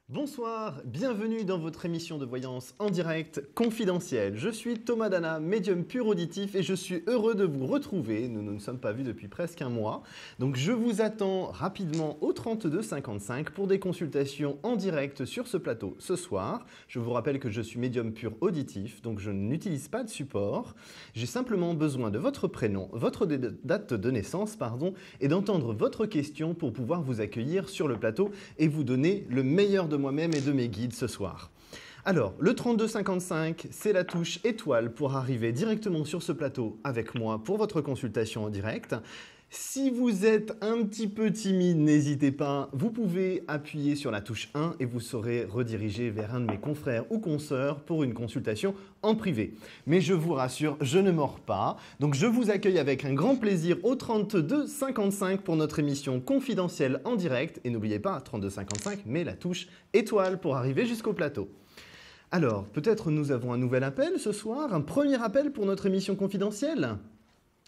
Bonsoir, bienvenue dans votre émission de voyance en direct confidentielle. Je suis Thomas Dana, médium pur auditif et je suis heureux de vous retrouver. Nous ne nous sommes pas vus depuis presque un mois. Donc je vous attends rapidement au 32 55 pour des consultations en direct sur ce plateau ce soir. Je vous rappelle que je suis médium pur auditif, donc je n'utilise pas de support. J'ai simplement besoin de votre prénom, votre date de naissance, et d'entendre votre question pour pouvoir vous accueillir sur le plateau et vous donner le meilleur de moi-même et de mes guides ce soir. Alors, le 3255, c'est la touche étoile pour arriver directement sur ce plateau avec moi pour votre consultation en direct. Si vous êtes un petit peu timide, n'hésitez pas, vous pouvez appuyer sur la touche 1 et vous serez redirigé vers un de mes confrères ou consoeurs pour une consultation en privé. Mais je vous rassure, je ne mords pas. Donc je vous accueille avec un grand plaisir au 32 55 pour notre émission confidentielle en direct. Et n'oubliez pas, 32 55, mais la touche étoile pour arriver jusqu'au plateau. Alors, peut-être nous avons un nouvel appel ce soir, un premier appel pour notre émission confidentielle.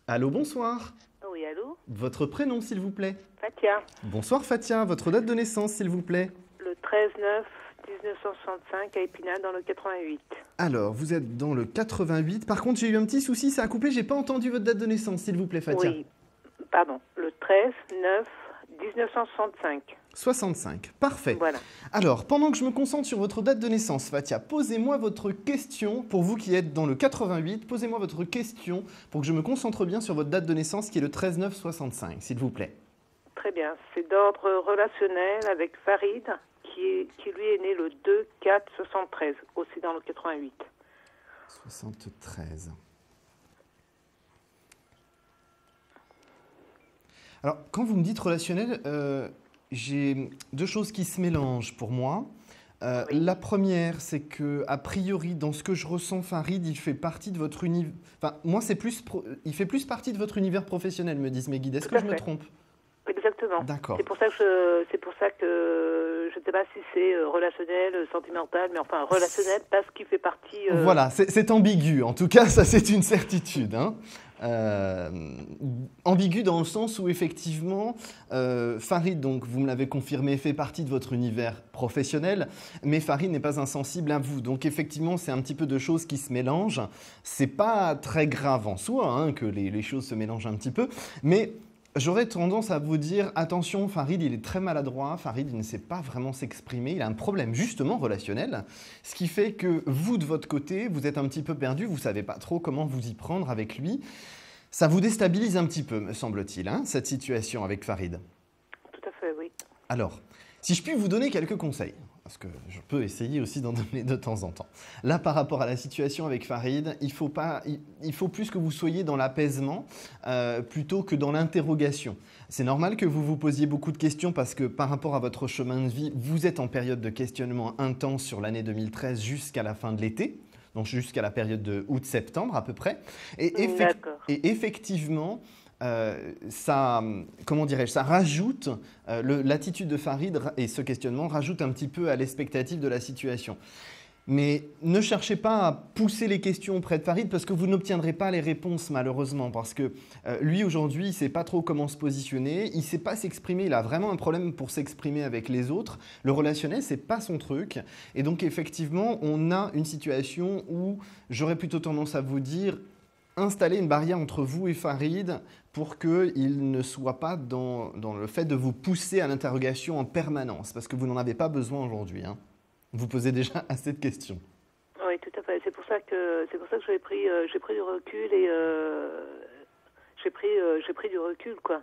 Allô, bonsoir. Oui, allô? Votre prénom, s'il vous plaît. Fatia. Bonsoir Fatia, votre date de naissance, s'il vous plaît. Le 13/9/1965 à Épinal, dans le 88. Alors, vous êtes dans le 88. Par contre, j'ai eu un petit souci, ça a coupé, j'ai pas entendu votre date de naissance, s'il vous plaît, Fatia. Oui, pardon, le 13/9/1965. 65, parfait. Voilà. Alors, pendant que je me concentre sur votre date de naissance, Fatia, posez-moi votre question, pour vous qui êtes dans le 88, posez-moi votre question pour que je me concentre bien sur votre date de naissance qui est le 13/9/65, s'il vous plaît. Très bien. C'est d'ordre relationnel avec Farid, qui lui est né le 2/4/73, aussi dans le 88. 73. Alors, quand vous me dites relationnel, j'ai deux choses qui se mélangent pour moi. Oui. La première, c'est que, a priori, dans ce que je ressens, Farid, il fait partie de votre univers. Enfin, moi, il fait plus partie de votre univers professionnel, me disent mes guides. Est-ce que je me trompe? Exactement. D'accord. C'est pour ça que je ne sais pas si c'est relationnel, sentimental, mais enfin relationnel parce qu'il fait partie. Voilà, c'est ambigu. En tout cas, ça c'est une certitude. Hein. Ambigu dans le sens où effectivement, Farid, donc vous me l'avez confirmé, fait partie de votre univers professionnel, mais Farid n'est pas insensible à vous. Donc effectivement, c'est un petit peu de choses qui se mélangent. C'est pas très grave en soi hein, que les choses se mélangent un petit peu, mais j'aurais tendance à vous dire, attention, Farid, il est très maladroit, Farid, il ne sait pas vraiment s'exprimer, il a un problème justement relationnel, ce qui fait que vous, de votre côté, vous êtes un petit peu perdu, vous ne savez pas trop comment vous y prendre avec lui. Ça vous déstabilise un petit peu, me semble-t-il, hein, cette situation avec Farid. Tout à fait, oui. Alors, si je puis vous donner quelques conseils, parce que je peux essayer aussi d'en donner de temps en temps. Là, par rapport à la situation avec Farid, il faut plus que vous soyez dans l'apaisement plutôt que dans l'interrogation. C'est normal que vous vous posiez beaucoup de questions parce que par rapport à votre chemin de vie, vous êtes en période de questionnement intense sur l'année 2013 jusqu'à la fin de l'été. Donc jusqu'à la période de août-septembre à peu près. Et effectivement, ça rajoute, l'attitude de Farid et ce questionnement rajoute un petit peu à l'expectative de la situation. Mais ne cherchez pas à pousser les questions auprès de Farid parce que vous n'obtiendrez pas les réponses malheureusement. Parce que lui aujourd'hui, il ne sait pas trop comment se positionner, il ne sait pas s'exprimer, il a vraiment un problème pour s'exprimer avec les autres. Le relationnel, ce n'est pas son truc. Et donc effectivement, on a une situation où j'aurais plutôt tendance à vous dire installer une barrière entre vous et Farid pour qu'il ne soit pas dans le fait de vous pousser à l'interrogation en permanence, parce que vous n'en avez pas besoin aujourd'hui. Hein. Vous posez déjà assez de questions. Oui, tout à fait. C'est pour ça que j'ai pris du recul et j'ai pris du recul, quoi.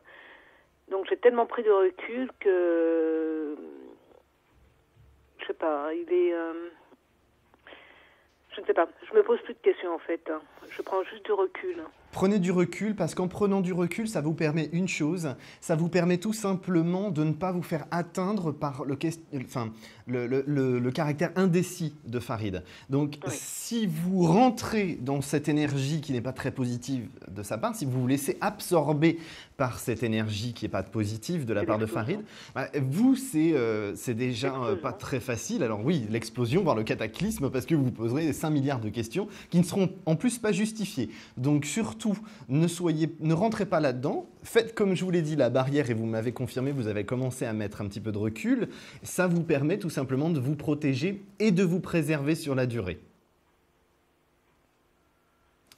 Donc j'ai tellement pris de recul que je sais pas, je ne sais pas, je me pose plus de questions en fait. Je prends juste du recul. Prenez du recul parce qu'en prenant du recul, ça vous permet une chose, ça vous permet tout simplement de ne pas vous faire atteindre par le caractère indécis de Farid. Donc Oui. si vous rentrez dans cette énergie qui n'est pas très positive de sa part, si vous vous laissez absorber par cette énergie qui n'est pas positive de la part de Farid, vous, c'est déjà pas très facile. Alors oui, l'explosion, voire le cataclysme, parce que vous poserez 5 milliards de questions qui ne seront en plus pas justifiées. Donc surtout, ne rentrez pas là-dedans. Faites comme je vous l'ai dit, la barrière, et vous m'avez confirmé, vous avez commencé à mettre un petit peu de recul. Ça vous permet tout simplement de vous protéger et de vous préserver sur la durée.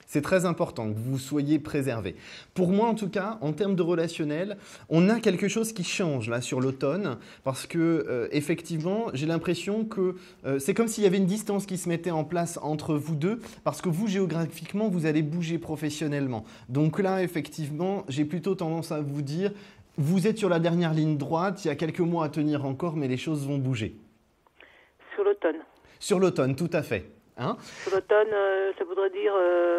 C'est très important que vous soyez préservé. Pour moi, en tout cas, en termes de relationnel, on a quelque chose qui change là sur l'automne parce que effectivement, j'ai l'impression que c'est comme s'il y avait une distance qui se mettait en place entre vous deux parce que vous, géographiquement, vous allez bouger professionnellement. Donc là, effectivement, j'ai plutôt tendance à vous dire, vous êtes sur la dernière ligne droite, il y a quelques mois à tenir encore, mais les choses vont bouger. Sur l'automne. Sur l'automne, tout à fait. Hein? Sur l'automne, ça voudrait dire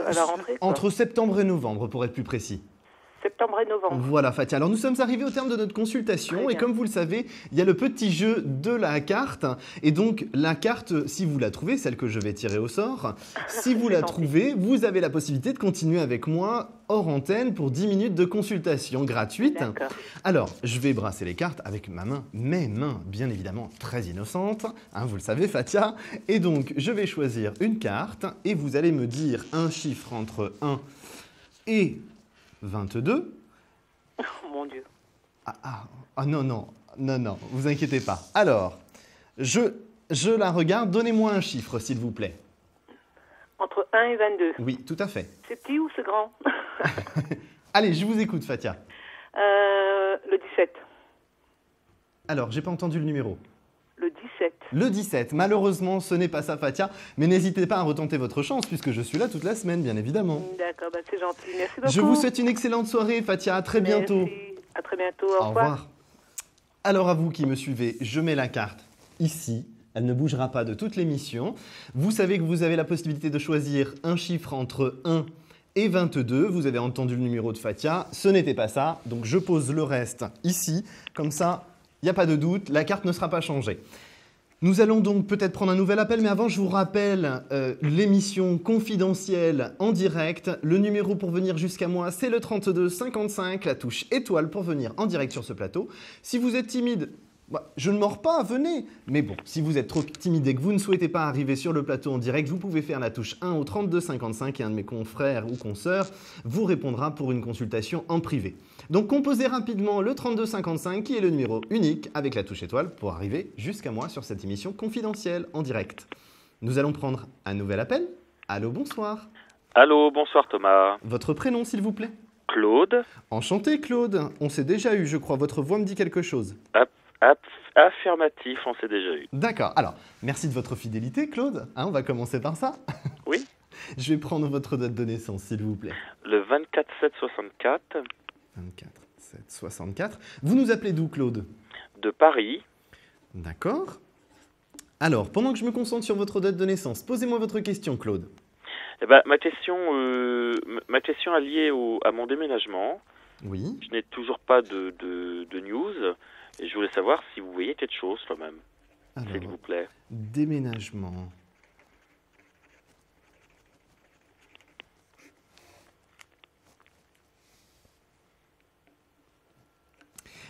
à la rentrée, quoi. Entre septembre et novembre, pour être plus précis. Septembre et novembre. Voilà, Fatia. Alors, nous sommes arrivés au terme de notre consultation et comme vous le savez, il y a le petit jeu de la carte. Et donc, la carte, si vous la trouvez, celle que je vais tirer au sort, si vous la trouvez, vous avez la possibilité de continuer avec moi hors antenne pour 10 minutes de consultation gratuite. Alors, je vais brasser les cartes avec mes mains, bien évidemment, très innocentes. Hein, vous le savez, Fatia. Et donc, je vais choisir une carte et vous allez me dire un chiffre entre 1 et 22. Oh mon Dieu. Non, vous inquiétez pas. Alors, je la regarde. Donnez-moi un chiffre, s'il vous plaît. Entre 1 et 22. Oui, tout à fait. C'est petit ou c'est grand? Allez, je vous écoute, Fatia. Le 17. Alors, j'ai pas entendu le numéro. Le 17. Le 17. Malheureusement, ce n'est pas ça, Fatia. Mais n'hésitez pas à retenter votre chance, puisque je suis là toute la semaine, bien évidemment. D'accord, c'est gentil. Merci beaucoup. Je vous souhaite une excellente soirée, Fatia. À très bientôt. Merci. À très bientôt. Au revoir. Alors, à vous qui me suivez, je mets la carte ici. Elle ne bougera pas de toute l'émission. Vous savez que vous avez la possibilité de choisir un chiffre entre 1 et 22. Vous avez entendu le numéro de Fatia. Ce n'était pas ça. Donc, je pose le reste ici. Comme ça, il n'y a pas de doute, la carte ne sera pas changée. Nous allons donc peut-être prendre un nouvel appel, mais avant, je vous rappelle l'émission confidentielle en direct. Le numéro pour venir jusqu'à moi, c'est le 32 55, la touche étoile pour venir en direct sur ce plateau. Si vous êtes timide, je ne mords pas, venez. Mais bon, si vous êtes trop timide et que vous ne souhaitez pas arriver sur le plateau en direct, vous pouvez faire la touche 1 au 32 55 et un de mes confrères ou consoeurs vous répondra pour une consultation en privé. Donc composez rapidement le 32 55 qui est le numéro unique avec la touche étoile pour arriver jusqu'à moi sur cette émission confidentielle en direct. Nous allons prendre un nouvel appel. Allô, bonsoir. Allô, bonsoir Thomas. Votre prénom s'il vous plaît? Claude. Enchanté Claude. On s'est déjà eu, je crois. Votre voix me dit quelque chose. Affirmatif, on s'est déjà eu. D'accord. Alors, merci de votre fidélité, Claude. Hein, on va commencer par ça. Oui. Je vais prendre votre date de naissance, s'il vous plaît. Le 24/7/64. 24/7/64. Vous nous appelez d'où, Claude? De Paris. D'accord. Alors, pendant que je me concentre sur votre date de naissance, posez-moi votre question, Claude. Eh ben, ma question est liée à mon déménagement. Oui. Je n'ai toujours pas de news. Et je voulais savoir si vous voyez quelque chose quand même, s'il vous plaît. Déménagement.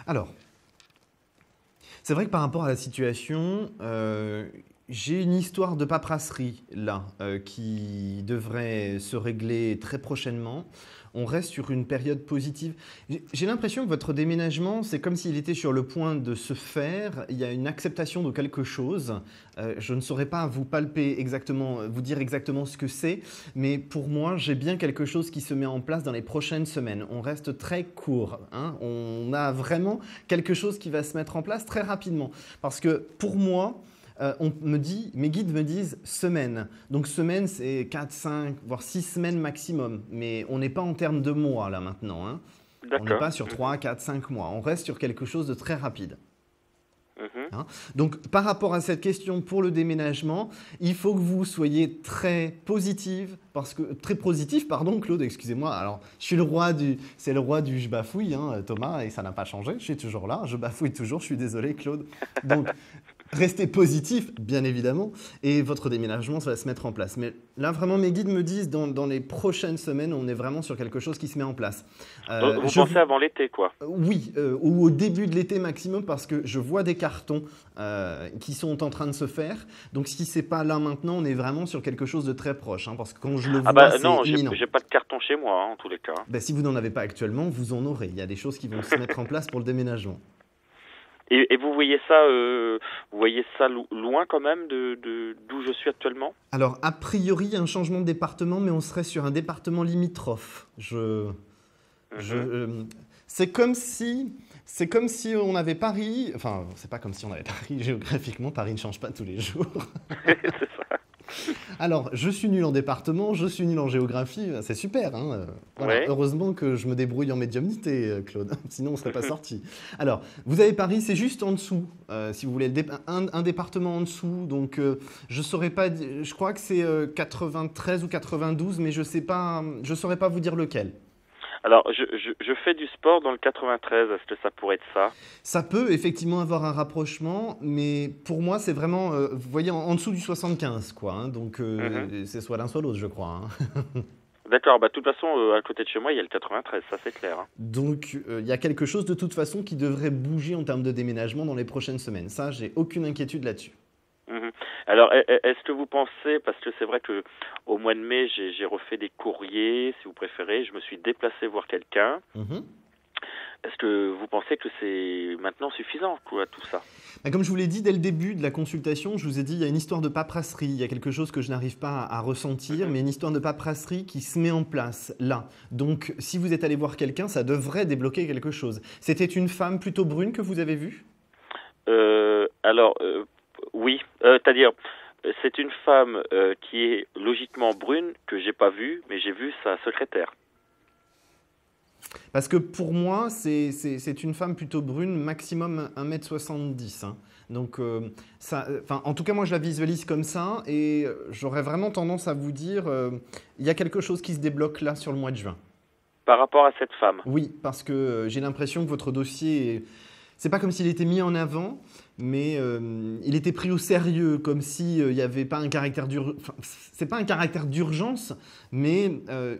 Alors, c'est vrai que par rapport à la situation, J'ai une histoire de paperasserie là qui devrait se régler très prochainement. On reste sur une période positive. J'ai l'impression que votre déménagement, c'est comme s'il était sur le point de se faire. Il y a une acceptation de quelque chose. Je ne saurais pas vous palper exactement, vous dire exactement ce que c'est, mais pour moi, j'ai bien quelque chose qui se met en place dans les prochaines semaines. On reste très court, hein. On a vraiment quelque chose qui va se mettre en place très rapidement. Parce que pour moi, mes guides me disent semaine. Donc semaine, c'est 4, 5, voire 6 semaines maximum. Mais on n'est pas en termes de mois là maintenant, hein. On n'est pas sur 3, 4, 5 mois. On reste sur quelque chose de très rapide. Hein. Donc par rapport à cette question pour le déménagement, il faut que vous soyez très positif, Claude, excusez-moi. Alors c'est le roi du je bafouille, hein, Thomas, et ça n'a pas changé. Je suis toujours là, je bafouille toujours. Je suis désolé, Claude. Donc restez positif, bien évidemment, et votre déménagement, ça va se mettre en place. Mais là, vraiment, mes guides me disent, dans les prochaines semaines, on est vraiment sur quelque chose qui se met en place. Vous pensez avant l'été, quoi? Oui, ou au début de l'été maximum, parce que je vois des cartons qui sont en train de se faire. Donc, si ce n'est pas là maintenant, on est vraiment sur quelque chose de très proche, hein, parce que quand je le vois, c'est imminent. J'ai pas de carton chez moi, hein, en tous les cas. Ben, si vous n'en avez pas actuellement, vous en aurez. Il y a des choses qui vont se mettre en place pour le déménagement. Et vous voyez ça loin quand même d'où je suis actuellement? Alors, a priori, un changement de département, mais on serait sur un département limitrophe. C'est comme si on avait Paris. Enfin, c'est pas comme si on avait Paris géographiquement. Paris ne change pas tous les jours. C'est ça. Alors, je suis nul en département, je suis nul en géographie, c'est super. Hein, voilà. Ouais. Heureusement que je me débrouille en médiumnité, Claude, sinon on ne serait pas sorti. Alors, vous avez Paris, c'est juste en dessous, si vous voulez, un département en dessous. Donc, je saurais pas, je crois que c'est 93 ou 92, mais je ne saurais pas vous dire lequel. Alors, je fais du sport dans le 93, est-ce que ça pourrait être ça? Ça peut effectivement avoir un rapprochement, mais pour moi, c'est vraiment, vous voyez, en dessous du 75, quoi. Hein, donc, c'est soit l'un, soit l'autre, je crois. Hein. D'accord, de toute façon, à côté de chez moi, il y a le 93, ça c'est clair. Hein. Donc, il y a quelque chose de toute façon qui devrait bouger en termes de déménagement dans les prochaines semaines. Ça, j'ai aucune inquiétude là-dessus. Alors, est-ce que vous pensez, parce que c'est vrai qu'au mois de mai, j'ai refait des courriers, si vous préférez, je me suis déplacé voir quelqu'un. Est-ce que vous pensez que c'est maintenant suffisant, quoi, tout ça? Comme je vous l'ai dit dès le début de la consultation, je vous ai dit il y a une histoire de paperasserie, il y a quelque chose que je n'arrive pas à ressentir, mais une histoire de paperasserie qui se met en place là. Donc, si vous êtes allé voir quelqu'un, ça devrait débloquer quelque chose. C'était une femme plutôt brune que vous avez vue? Oui, c'est-à-dire, c'est une femme qui est logiquement brune, que j'ai pas vue, mais j'ai vu sa secrétaire. Parce que pour moi, c'est une femme plutôt brune, maximum 1m70. Hein. Donc, en tout cas, moi, je la visualise comme ça, et j'aurais vraiment tendance à vous dire, il y a quelque chose qui se débloque là sur le mois de juin. Par rapport à cette femme? Oui, parce que j'ai l'impression que votre dossier... C'est pas comme s'il était mis en avant, mais il était pris au sérieux, comme s'il n'y avait pas un caractère c'est pas un caractère d'urgence, mais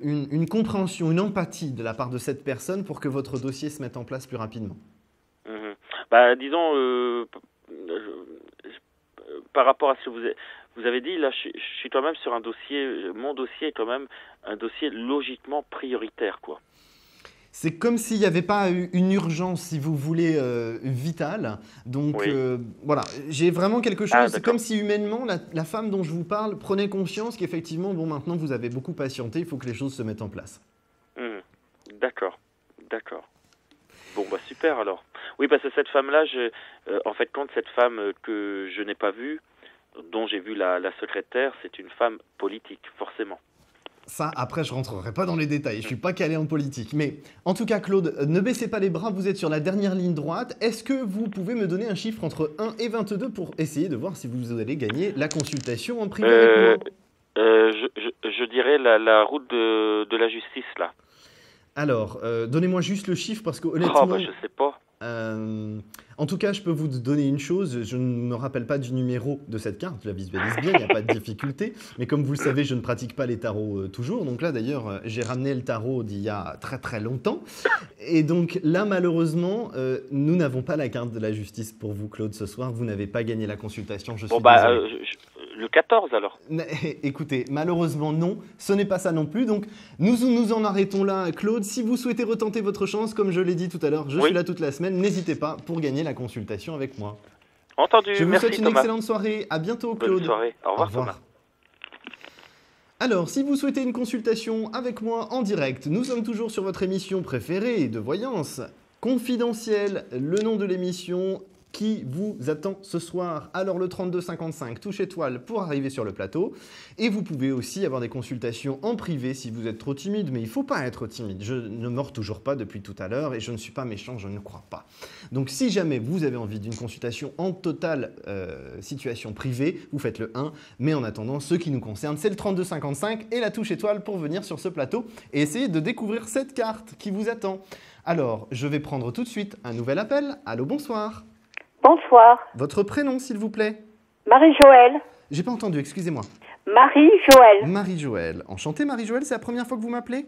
une compréhension, une empathie de la part de cette personne pour que votre dossier se mette en place plus rapidement. Disons, par rapport à ce que vous avez dit, là, je suis quand même sur un dossier, mon dossier est quand même un dossier logiquement prioritaire, quoi. C'est comme s'il n'y avait pas une urgence, si vous voulez, vitale. Donc, oui. Voilà, j'ai vraiment quelque chose. C'est comme si humainement, la femme dont je vous parle prenait conscience qu'effectivement, maintenant, vous avez beaucoup patienté, il faut que les choses se mettent en place. D'accord. Bon, super alors. Oui, parce que cette femme-là, en fait, cette femme que je n'ai pas vue, dont j'ai vu la secrétaire, c'est une femme politique, forcément. Ça, après, je ne rentrerai pas dans les détails. Je ne suis pas calé en politique. Mais en tout cas, Claude, ne baissez pas les bras. Vous êtes sur la dernière ligne droite. Est-ce que vous pouvez me donner un chiffre entre 1 et 22 pour essayer de voir si vous allez gagner la consultation en privé avec moi? Je dirais la route de la justice, là. Alors, donnez-moi juste le chiffre parce que honnêtement... je sais pas. En tout cas, je peux vous donner une chose, je ne me rappelle pas du numéro de cette carte, je la visualise bien, il n'y a pas de difficulté, mais comme vous le savez, je ne pratique pas les tarots toujours, donc là d'ailleurs, j'ai ramené le tarot d'il y a très très longtemps, et donc là malheureusement, nous n'avons pas la carte de la justice pour vous, Claude, ce soir, vous n'avez pas gagné la consultation, je suis désolé. Le 14 alors. Écoutez, malheureusement non, ce n'est pas ça non plus, donc nous en arrêtons là, Claude. Si vous souhaitez retenter votre chance, comme je l'ai dit tout à l'heure, je suis là toute la semaine, n'hésitez pas pour gagner la consultation avec moi. Entendu, je vous merci souhaite une Thomas. Excellente soirée, à bientôt Claude. Bonne soirée, au revoir Thomas. Alors, si vous souhaitez une consultation avec moi en direct, nous sommes toujours sur votre émission préférée de voyance, Confidentielle, le nom de l'émission qui vous attend ce soir. Alors le 3255, touche étoile pour arriver sur le plateau. Et vous pouvez aussi avoir des consultations en privé si vous êtes trop timide, mais il ne faut pas être timide. Je ne mords toujours pas depuis tout à l'heure et je ne suis pas méchant, je ne crois pas. Donc si jamais vous avez envie d'une consultation en totale situation privée, vous faites le 1. Mais en attendant, ce qui nous concerne, c'est le 3255 et la touche étoile pour venir sur ce plateau et essayer de découvrir cette carte qui vous attend. Alors, je vais prendre tout de suite un nouvel appel. Allô, bonsoir. Bonsoir. Votre prénom, s'il vous plaît? Marie-Joëlle. J'ai pas entendu, excusez-moi. Marie-Joëlle. Marie-Joëlle. Enchantée, Marie-Joëlle, c'est la première fois que vous m'appelez?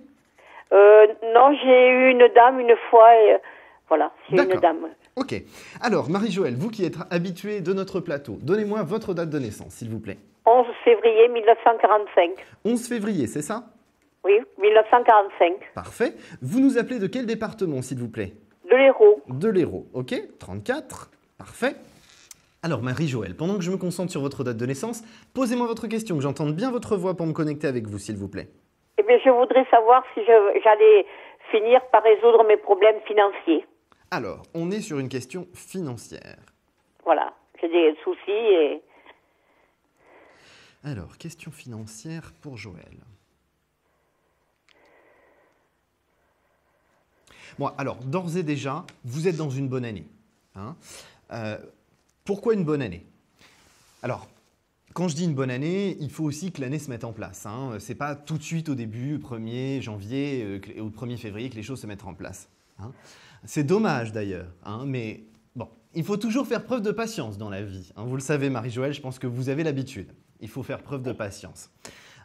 Non, j'ai eu une dame une fois et voilà, c'est une dame. Ok. Alors, Marie-Joëlle, vous qui êtes habituée de notre plateau, donnez-moi votre date de naissance, s'il vous plaît. 11 février 1945. 11 février, c'est ça? Oui, 1945. Parfait. Vous nous appelez de quel département, s'il vous plaît? De l'Hérault. De l'Hérault, ok. 34, parfait. Alors, Marie-Joëlle, pendant que je me concentre sur votre date de naissance, posez-moi votre question, que j'entende bien votre voix pour me connecter avec vous, s'il vous plaît. Eh bien, je voudrais savoir si j'allais finir par résoudre mes problèmes financiers. Alors, on est sur une question financière. Voilà, j'ai des soucis et... Alors, question financière pour Joël. Bon, alors, d'ores et déjà, vous êtes dans une bonne année. Hein. Pourquoi une bonne année? Alors, quand je dis une bonne année, il faut aussi que l'année se mette en place. Hein. Ce n'est pas tout de suite au début, 1er janvier ou 1er février, que les choses se mettent en place. Hein. C'est dommage d'ailleurs, hein, mais bon, il faut toujours faire preuve de patience dans la vie. Hein. Vous le savez, Marie-Joëlle, je pense que vous avez l'habitude. Il faut faire preuve de patience.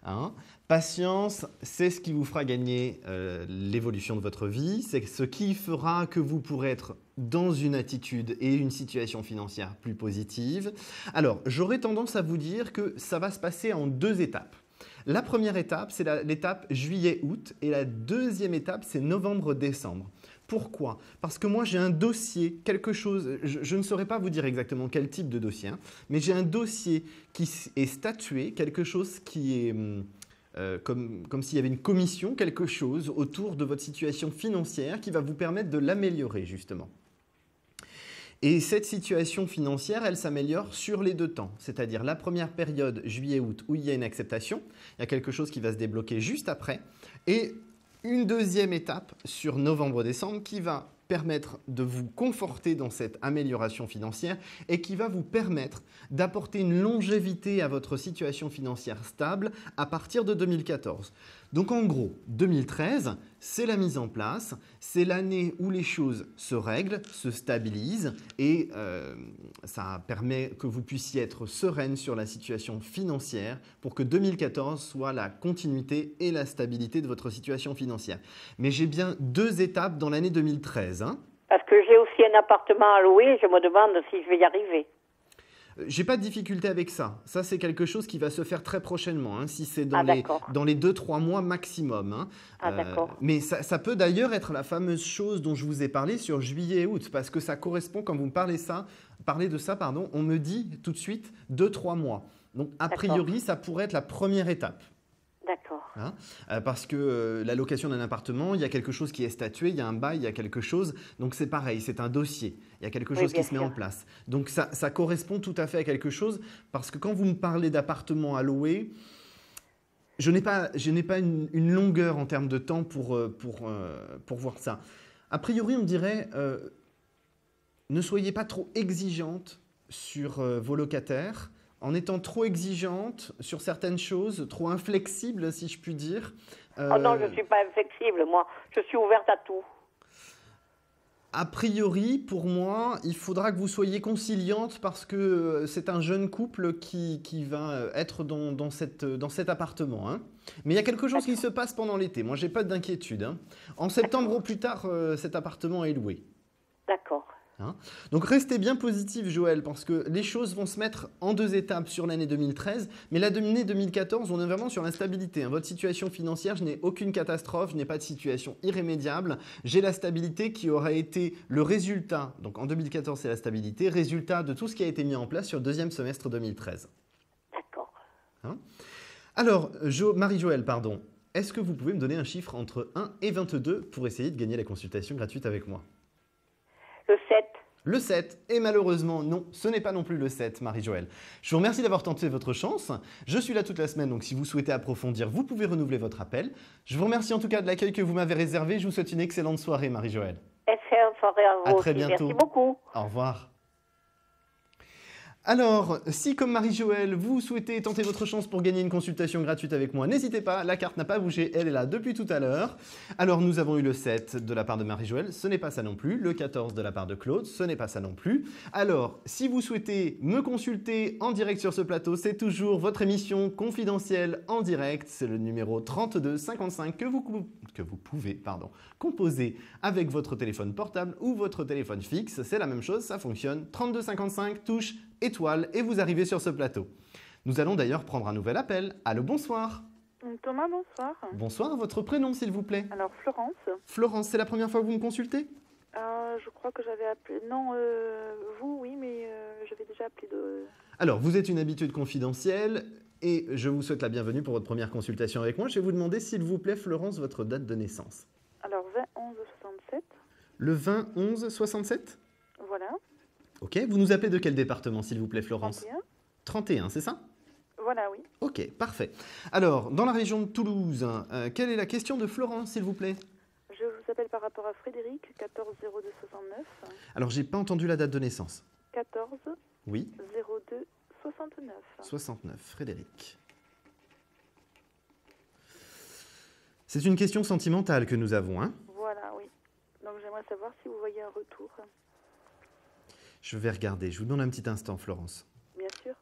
Hein. Patience, c'est ce qui vous fera gagner l'évolution de votre vie. C'est ce qui fera que vous pourrez être dans une attitude et une situation financière plus positive. Alors, j'aurais tendance à vous dire que ça va se passer en 2 étapes. La première étape, c'est l'étape juillet-août et la deuxième étape, c'est novembre-décembre. Pourquoi? Parce que moi, j'ai un dossier, quelque chose, je ne saurais pas vous dire exactement quel type de dossier, hein, mais j'ai un dossier qui est statué, quelque chose qui est comme s'il y avait une commission, quelque chose autour de votre situation financière qui va vous permettre de l'améliorer justement. Et cette situation financière, elle s'améliore sur les 2 temps, c'est-à-dire la première période, juillet-août, où il y a une acceptation, il y a quelque chose qui va se débloquer juste après, et une deuxième étape sur novembre-décembre qui va permettre de vous conforter dans cette amélioration financière et qui va vous permettre d'apporter une longévité à votre situation financière stable à partir de 2014. Donc en gros, 2013, c'est la mise en place, c'est l'année où les choses se règlent, se stabilisent et ça permet que vous puissiez être sereine sur la situation financière pour que 2014 soit la continuité et la stabilité de votre situation financière. Mais j'ai bien 2 étapes dans l'année 2013. Hein. Parce que j'ai aussi un appartement à louer et je me demande si je vais y arriver. J'ai pas de difficulté avec ça. Ça, c'est quelque chose qui va se faire très prochainement, hein, si c'est dans les 2-3 mois maximum. Hein. D'accord. Mais ça peut d'ailleurs être la fameuse chose dont je vous ai parlé sur juillet et août, parce que ça correspond, quand vous me parlez de ça, on me dit tout de suite 2-3 mois. Donc, a priori, ça pourrait être la première étape. D'accord. Hein, parce que la location d'un appartement, il y a quelque chose qui est statué, il y a un bail, il y a quelque chose. Donc c'est pareil, c'est un dossier. Il y a quelque chose qui se met en place. Donc ça correspond tout à fait à quelque chose parce que quand vous me parlez d'appartement à louer, je n'ai pas une longueur en termes de temps pour voir ça. A priori, on dirait ne soyez pas trop exigeante sur vos locataires. En étant trop exigeante sur certaines choses, trop inflexible, si je puis dire. Oh non, je ne suis pas inflexible, moi. Je suis ouverte à tout. A priori, pour moi, il faudra que vous soyez conciliante parce que c'est un jeune couple qui va être dans cet appartement. Hein. Mais il y a quelque chose qui se passe pendant l'été. Moi, j'ai pas d'inquiétude. Hein. En septembre au plus tard, cet appartement est loué. D'accord. Hein. Donc restez bien positif, Joël, parce que les choses vont se mettre en 2 étapes sur l'année 2013, mais l'année 2014, on est vraiment sur l'instabilité. Hein. Votre situation financière, je n'ai aucune catastrophe, je n'ai pas de situation irrémédiable. J'ai la stabilité qui aura été le résultat, donc en 2014 c'est la stabilité, résultat de tout ce qui a été mis en place sur le 2e semestre 2013. D'accord. Hein. Alors, Marie-Joëlle, pardon, est-ce que vous pouvez me donner un chiffre entre 1 et 22 pour essayer de gagner la consultation gratuite avec moi ? Le 7. Le 7, et malheureusement, non, ce n'est pas non plus le 7, Marie-Joëlle. Je vous remercie d'avoir tenté votre chance. Je suis là toute la semaine, donc si vous souhaitez approfondir, vous pouvez renouveler votre appel. Je vous remercie en tout cas de l'accueil que vous m'avez réservé. Je vous souhaite une excellente soirée, Marie-Joëlle. Excellente soirée à vous. À très aussi. bientôt. Merci beaucoup. Au revoir. Alors, si comme Marie-Joëlle, vous souhaitez tenter votre chance pour gagner une consultation gratuite avec moi, n'hésitez pas, la carte n'a pas bougé, elle est là depuis tout à l'heure. Alors, nous avons eu le 7 de la part de Marie-Joëlle, ce n'est pas ça non plus. Le 14 de la part de Claude, ce n'est pas ça non plus. Alors, si vous souhaitez me consulter en direct sur ce plateau, c'est toujours votre émission confidentielle en direct. C'est le numéro 3255 que vous pouvez composer avec votre téléphone portable ou votre téléphone fixe. C'est la même chose, ça fonctionne. 3255, touche étoile et vous arrivez sur ce plateau. Nous allons d'ailleurs prendre un nouvel appel. Allô, bonsoir. Thomas, bonsoir. Bonsoir, votre prénom s'il vous plaît. Alors, Florence. Florence, c'est la première fois que vous me consultez ? Je crois que j'avais appelé... Non, vous, oui, mais j'avais déjà appelé de... Alors, vous êtes une habitude confidentielle et je vous souhaite la bienvenue pour votre première consultation avec moi. Je vais vous demander, s'il vous plaît, Florence, votre date de naissance. Alors, 20-11-67. Le 20-11-67 ? Voilà. Ok, vous nous appelez de quel département, s'il vous plaît, Florence ? 31. 31, c'est ça ? Voilà, oui. Ok, parfait. Alors, dans la région de Toulouse, quelle est la question de Florence, s'il vous plaît ? Je vous appelle par rapport à Frédéric, 14-02-69. Alors, j'ai pas entendu la date de naissance. 14 Oui. 02 69. 69, Frédéric. C'est une question sentimentale que nous avons, hein ? Voilà, oui. Donc j'aimerais savoir si vous voyez un retour. Je vais regarder. Je vous demande un petit instant, Florence. Bien sûr.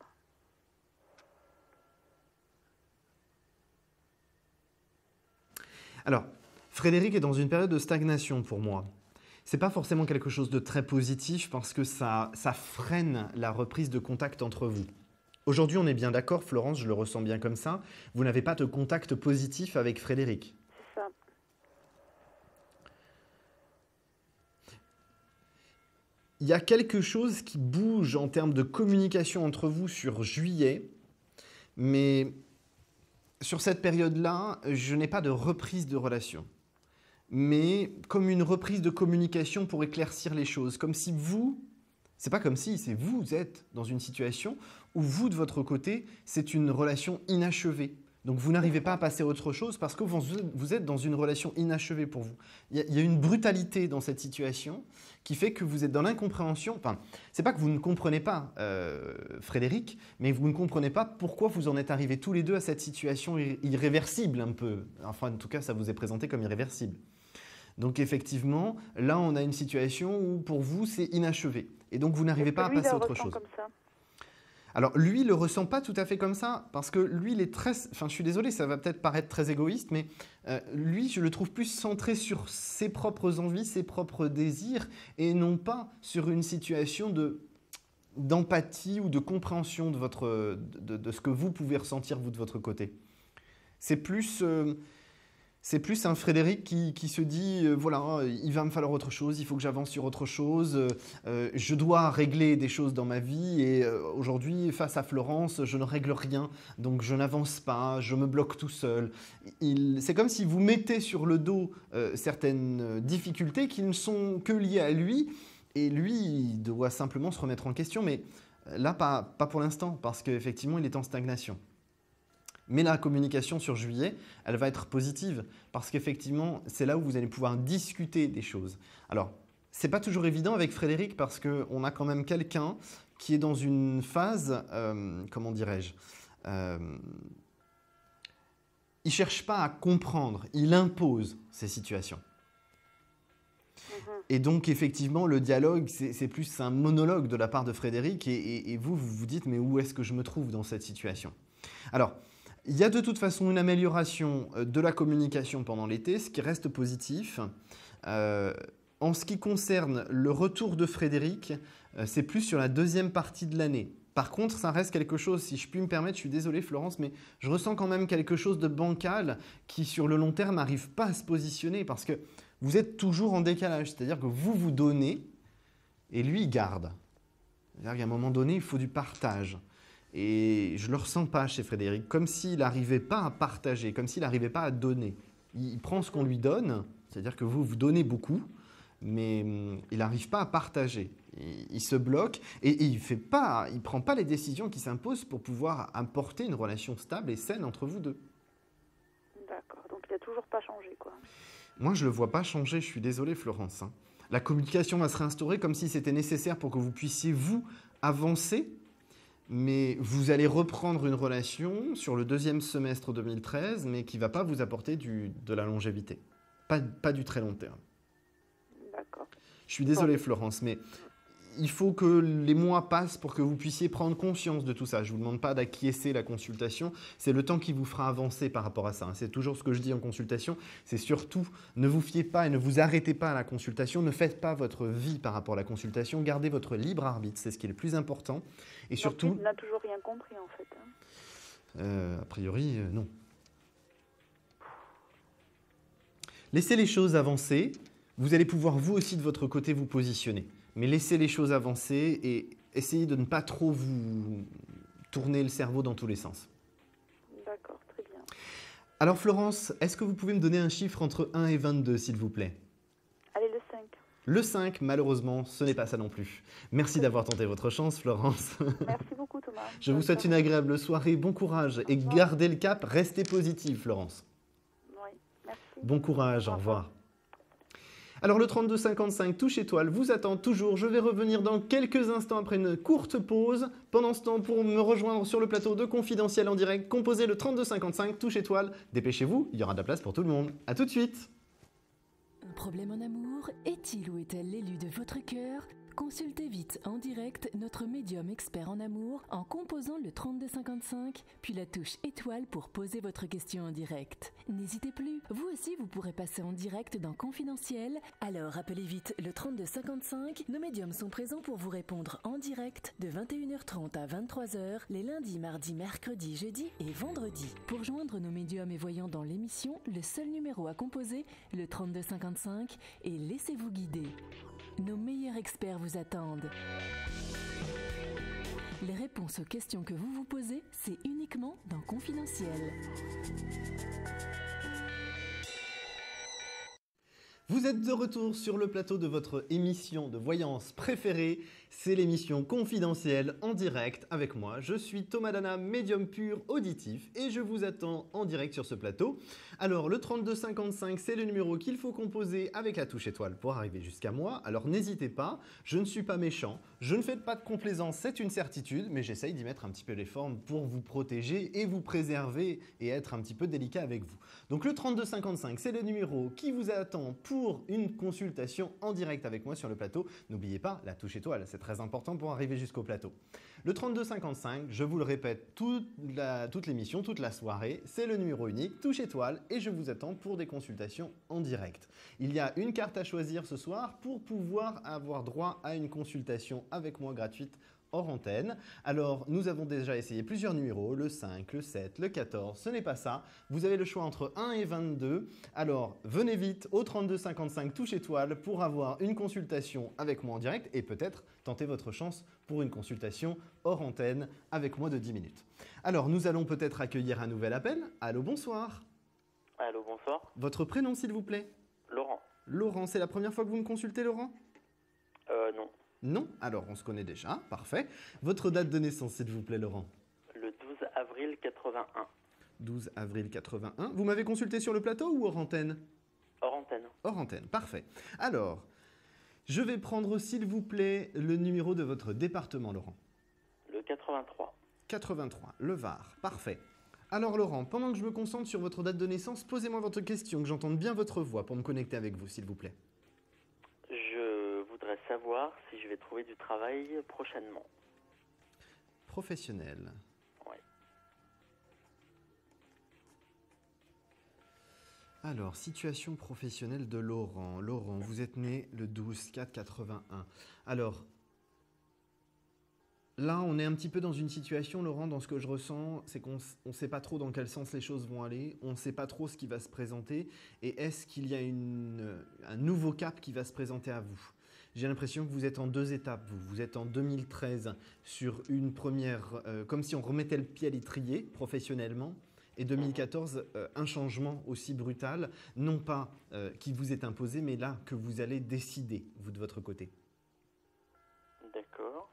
Alors, Frédéric est dans une période de stagnation pour moi. C'est pas forcément quelque chose de très positif parce que ça freine la reprise de contact entre vous. Aujourd'hui, on est bien d'accord, Florence, je le ressens bien comme ça. Vous n'avez pas de contact positif avec Frédéric. C'est ça. Il y a quelque chose qui bouge en termes de communication entre vous sur juillet, mais sur cette période-là, je n'ai pas de reprise de relation. Mais comme une reprise de communication pour éclaircir les choses, comme si vous, c'est pas comme si, c'est vous êtes dans une situation où vous, de votre côté, c'est une relation inachevée. Donc vous n'arrivez pas à passer à autre chose parce que vous êtes dans une relation inachevée pour vous. Il y a une brutalité dans cette situation qui fait que vous êtes dans l'incompréhension. Enfin, c'est pas que vous ne comprenez pas Frédéric, mais vous ne comprenez pas pourquoi vous en êtes arrivés tous les deux à cette situation irréversible un peu. Enfin, en tout cas, ça vous est présenté comme irréversible. Donc effectivement, là, on a une situation où pour vous, c'est inachevé. Et donc, vous n'arrivez pas à passer à autre chose. Comme ça. Alors, lui, il le ressent pas tout à fait comme ça, parce que lui, il est très... Enfin, je suis désolé, ça va peut-être paraître très égoïste, mais lui, je le trouve plus centré sur ses propres envies, ses propres désirs, et non pas sur une situation d'empathie ou de compréhension de ce que vous pouvez ressentir, vous, de votre côté. C'est plus un Frédéric qui se dit, voilà, il va me falloir autre chose, il faut que j'avance sur autre chose, je dois régler des choses dans ma vie et aujourd'hui, face à Florence, je ne règle rien, donc je n'avance pas, je me bloque tout seul. C'est comme si vous mettez sur le dos certaines difficultés qui ne sont que liées à lui et lui, il doit simplement se remettre en question, mais là, pas pour l'instant, parce qu'effectivement, il est en stagnation. Mais la communication sur juillet, elle va être positive parce qu'effectivement, c'est là où vous allez pouvoir discuter des choses. Alors, ce n'est pas toujours évident avec Frédéric parce qu'on a quand même quelqu'un qui est dans une phase, comment dirais-je, il ne cherche pas à comprendre, il impose ces situations. Et donc, effectivement, le dialogue, c'est plus un monologue de la part de Frédéric. Et vous vous dites, mais où est-ce que je me trouve dans cette situation? Alors, il y a de toute façon une amélioration de la communication pendant l'été, ce qui reste positif. En ce qui concerne le retour de Frédéric, c'est plus sur la deuxième partie de l'année. Par contre, ça reste quelque chose, si je puis me permettre, je suis désolé Florence, mais je ressens quand même quelque chose de bancal qui sur le long terme n'arrive pas à se positionner parce que vous êtes toujours en décalage. C'est-à-dire que vous vous donnez et lui il garde. C'est-à-dire qu'à un moment donné, il faut du partage. Et je ne le ressens pas chez Frédéric, comme s'il n'arrivait pas à partager, comme s'il n'arrivait pas à donner. Il prend ce qu'on lui donne, c'est-à-dire que vous donnez beaucoup, mais il n'arrive pas à partager. Il se bloque et il ne prend pas les décisions qui s'imposent pour pouvoir apporter une relation stable et saine entre vous deux. D'accord, donc il n'a toujours pas changé, quoi. Moi, je ne le vois pas changer, je suis désolé Florence. La communication va se réinstaurer comme si c'était nécessaire pour que vous puissiez, vous, avancer, mais vous allez reprendre une relation sur le deuxième semestre 2013, mais qui ne va pas vous apporter de la longévité. Pas du très long terme. D'accord. Je suis désolé Florence, mais il faut que les mois passent pour que vous puissiez prendre conscience de tout ça. Je ne vous demande pas d'acquiescer la consultation, c'est le temps qui vous fera avancer par rapport à ça. C'est toujours ce que je dis en consultation, c'est surtout ne vous fiez pas et ne vous arrêtez pas à la consultation, ne faites pas votre vie par rapport à la consultation, gardez votre libre arbitre, c'est ce qui est le plus important. Et surtout, donc, il n'a toujours rien compris en fait. A priori, non. Laissez les choses avancer, vous allez pouvoir vous aussi de votre côté vous positionner. Mais laissez les choses avancer et essayez de ne pas trop vous tourner le cerveau dans tous les sens. D'accord, très bien. Alors Florence, est-ce que vous pouvez me donner un chiffre entre 1 et 22, s'il vous plaît? Allez, le 5. Le 5, malheureusement, ce n'est pas ça non plus. Merci d'avoir tenté votre chance, Florence. Merci beaucoup, Thomas. Je vous souhaite une agréable soirée, bon courage et gardez le cap, restez positive, Florence. Oui, merci. Bon courage, au revoir. Alors le 3255 touche étoile vous attend toujours. Je vais revenir dans quelques instants après une courte pause. Pendant ce temps, pour me rejoindre sur le plateau de Confidentiel en direct, composez le 3255 touche étoile. Dépêchez-vous, il y aura de la place pour tout le monde. A tout de suite. Un problème en amour? Est-il ou est-elle l'élu de votre cœur? Consultez vite en direct notre médium expert en amour en composant le 3255, puis la touche étoile pour poser votre question en direct. N'hésitez plus, vous aussi vous pourrez passer en direct dans Confidentiel, alors appelez vite le 3255, nos médiums sont présents pour vous répondre en direct de 21h30 à 23h, les lundis, mardis, mercredis, jeudis et vendredis. Pour joindre nos médiums et voyants dans l'émission, le seul numéro à composer, le 3255, et laissez-vous guider. Nos meilleurs experts vous attendent. Les réponses aux questions que vous vous posez, c'est uniquement dans Confidentiel. Vous êtes de retour sur le plateau de votre émission de voyance préférée. C'est l'émission Confidentielle en direct avec moi. Je suis Thomas Dana, médium pur auditif et je vous attends en direct sur ce plateau. Alors le 3255, c'est le numéro qu'il faut composer avec la touche étoile pour arriver jusqu'à moi. Alors n'hésitez pas, je ne suis pas méchant, je ne fais pas de complaisance, c'est une certitude, mais j'essaye d'y mettre un petit peu les formes pour vous protéger et vous préserver et être un petit peu délicat avec vous. Donc le 3255, c'est le numéro qui vous attend pour une consultation en direct avec moi sur le plateau. N'oubliez pas la touche étoile, c'est très important pour arriver jusqu'au plateau. Le 3255, je vous le répète toute l'émission, toute la soirée, c'est le numéro unique, touche étoile, et je vous attends pour des consultations en direct. Il y a une carte à choisir ce soir pour pouvoir avoir droit à une consultation avec moi gratuite hors antenne. Alors, nous avons déjà essayé plusieurs numéros, le 5, le 7, le 14, ce n'est pas ça. Vous avez le choix entre 1 et 22. Alors, venez vite au 3255 touche étoile pour avoir une consultation avec moi en direct et peut-être tenter votre chance pour une consultation hors antenne avec moi de 10 minutes. Alors, nous allons peut-être accueillir un nouvel appel. Allô, bonsoir. Allô, bonsoir. Votre prénom, s'il vous plaît? Laurent. Laurent, c'est la première fois que vous me consultez, Laurent? Non. Non? Alors, on se connaît déjà, parfait. Votre date de naissance, s'il vous plaît, Laurent? Le 12 avril 81. 12 avril 81. Vous m'avez consulté sur le plateau ou hors antenne? Hors antenne. Hors antenne, parfait. Alors, je vais prendre, s'il vous plaît, le numéro de votre département, Laurent. Le 83. 83, le Var, parfait. Alors, Laurent, pendant que je me concentre sur votre date de naissance, posez-moi votre question, que j'entende bien votre voix pour me connecter avec vous, s'il vous plaît. Je voudrais savoir si je vais trouver du travail prochainement. Professionnel. Ouais. Alors, situation professionnelle de Laurent. Laurent, vous êtes né le 12/4/81. Alors, là, on est un petit peu dans une situation, Laurent, dans ce que je ressens, c'est qu'on ne sait pas trop dans quel sens les choses vont aller, on ne sait pas trop ce qui va se présenter, et est-ce qu'il y a un nouveau cap qui va se présenter à vous? J'ai l'impression que vous êtes en deux étapes, vous êtes en 2013 sur une première, comme si on remettait le pied à l'étrier professionnellement, et 2014, un changement aussi brutal, non pas qui vous est imposé, mais là que vous allez décider, vous de votre côté. D'accord.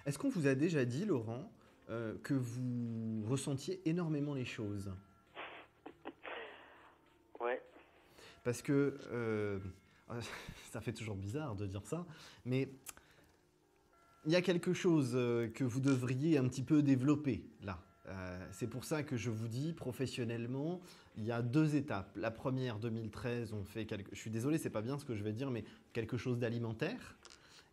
Est-ce qu'on vous a déjà dit, Laurent, que vous ressentiez énormément les choses? Ouais. Parce que, ça fait toujours bizarre de dire ça, mais il y a quelque chose que vous devriez un petit peu développer là. C'est pour ça que je vous dis, professionnellement, il y a deux étapes. La première, 2013, on fait je suis désolé, c'est pas bien ce que je vais dire, mais quelque chose d'alimentaire.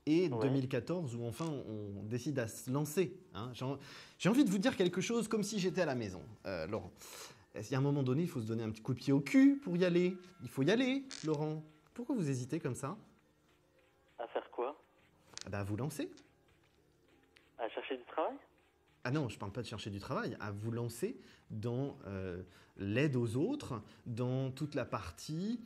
Et Ouais. 2014, où enfin on décide à se lancer. Hein. J'ai envie de vous dire quelque chose comme si j'étais à la maison, Laurent. Il y a un moment donné, il faut se donner un petit coup de pied au cul pour y aller. Il faut y aller, Laurent. Pourquoi vous hésitez comme ça? À faire quoi? Ah bah, à vous lancer. À chercher du travail? Ah non, je ne parle pas de chercher du travail, à vous lancer dans l'aide aux autres, dans toute la partie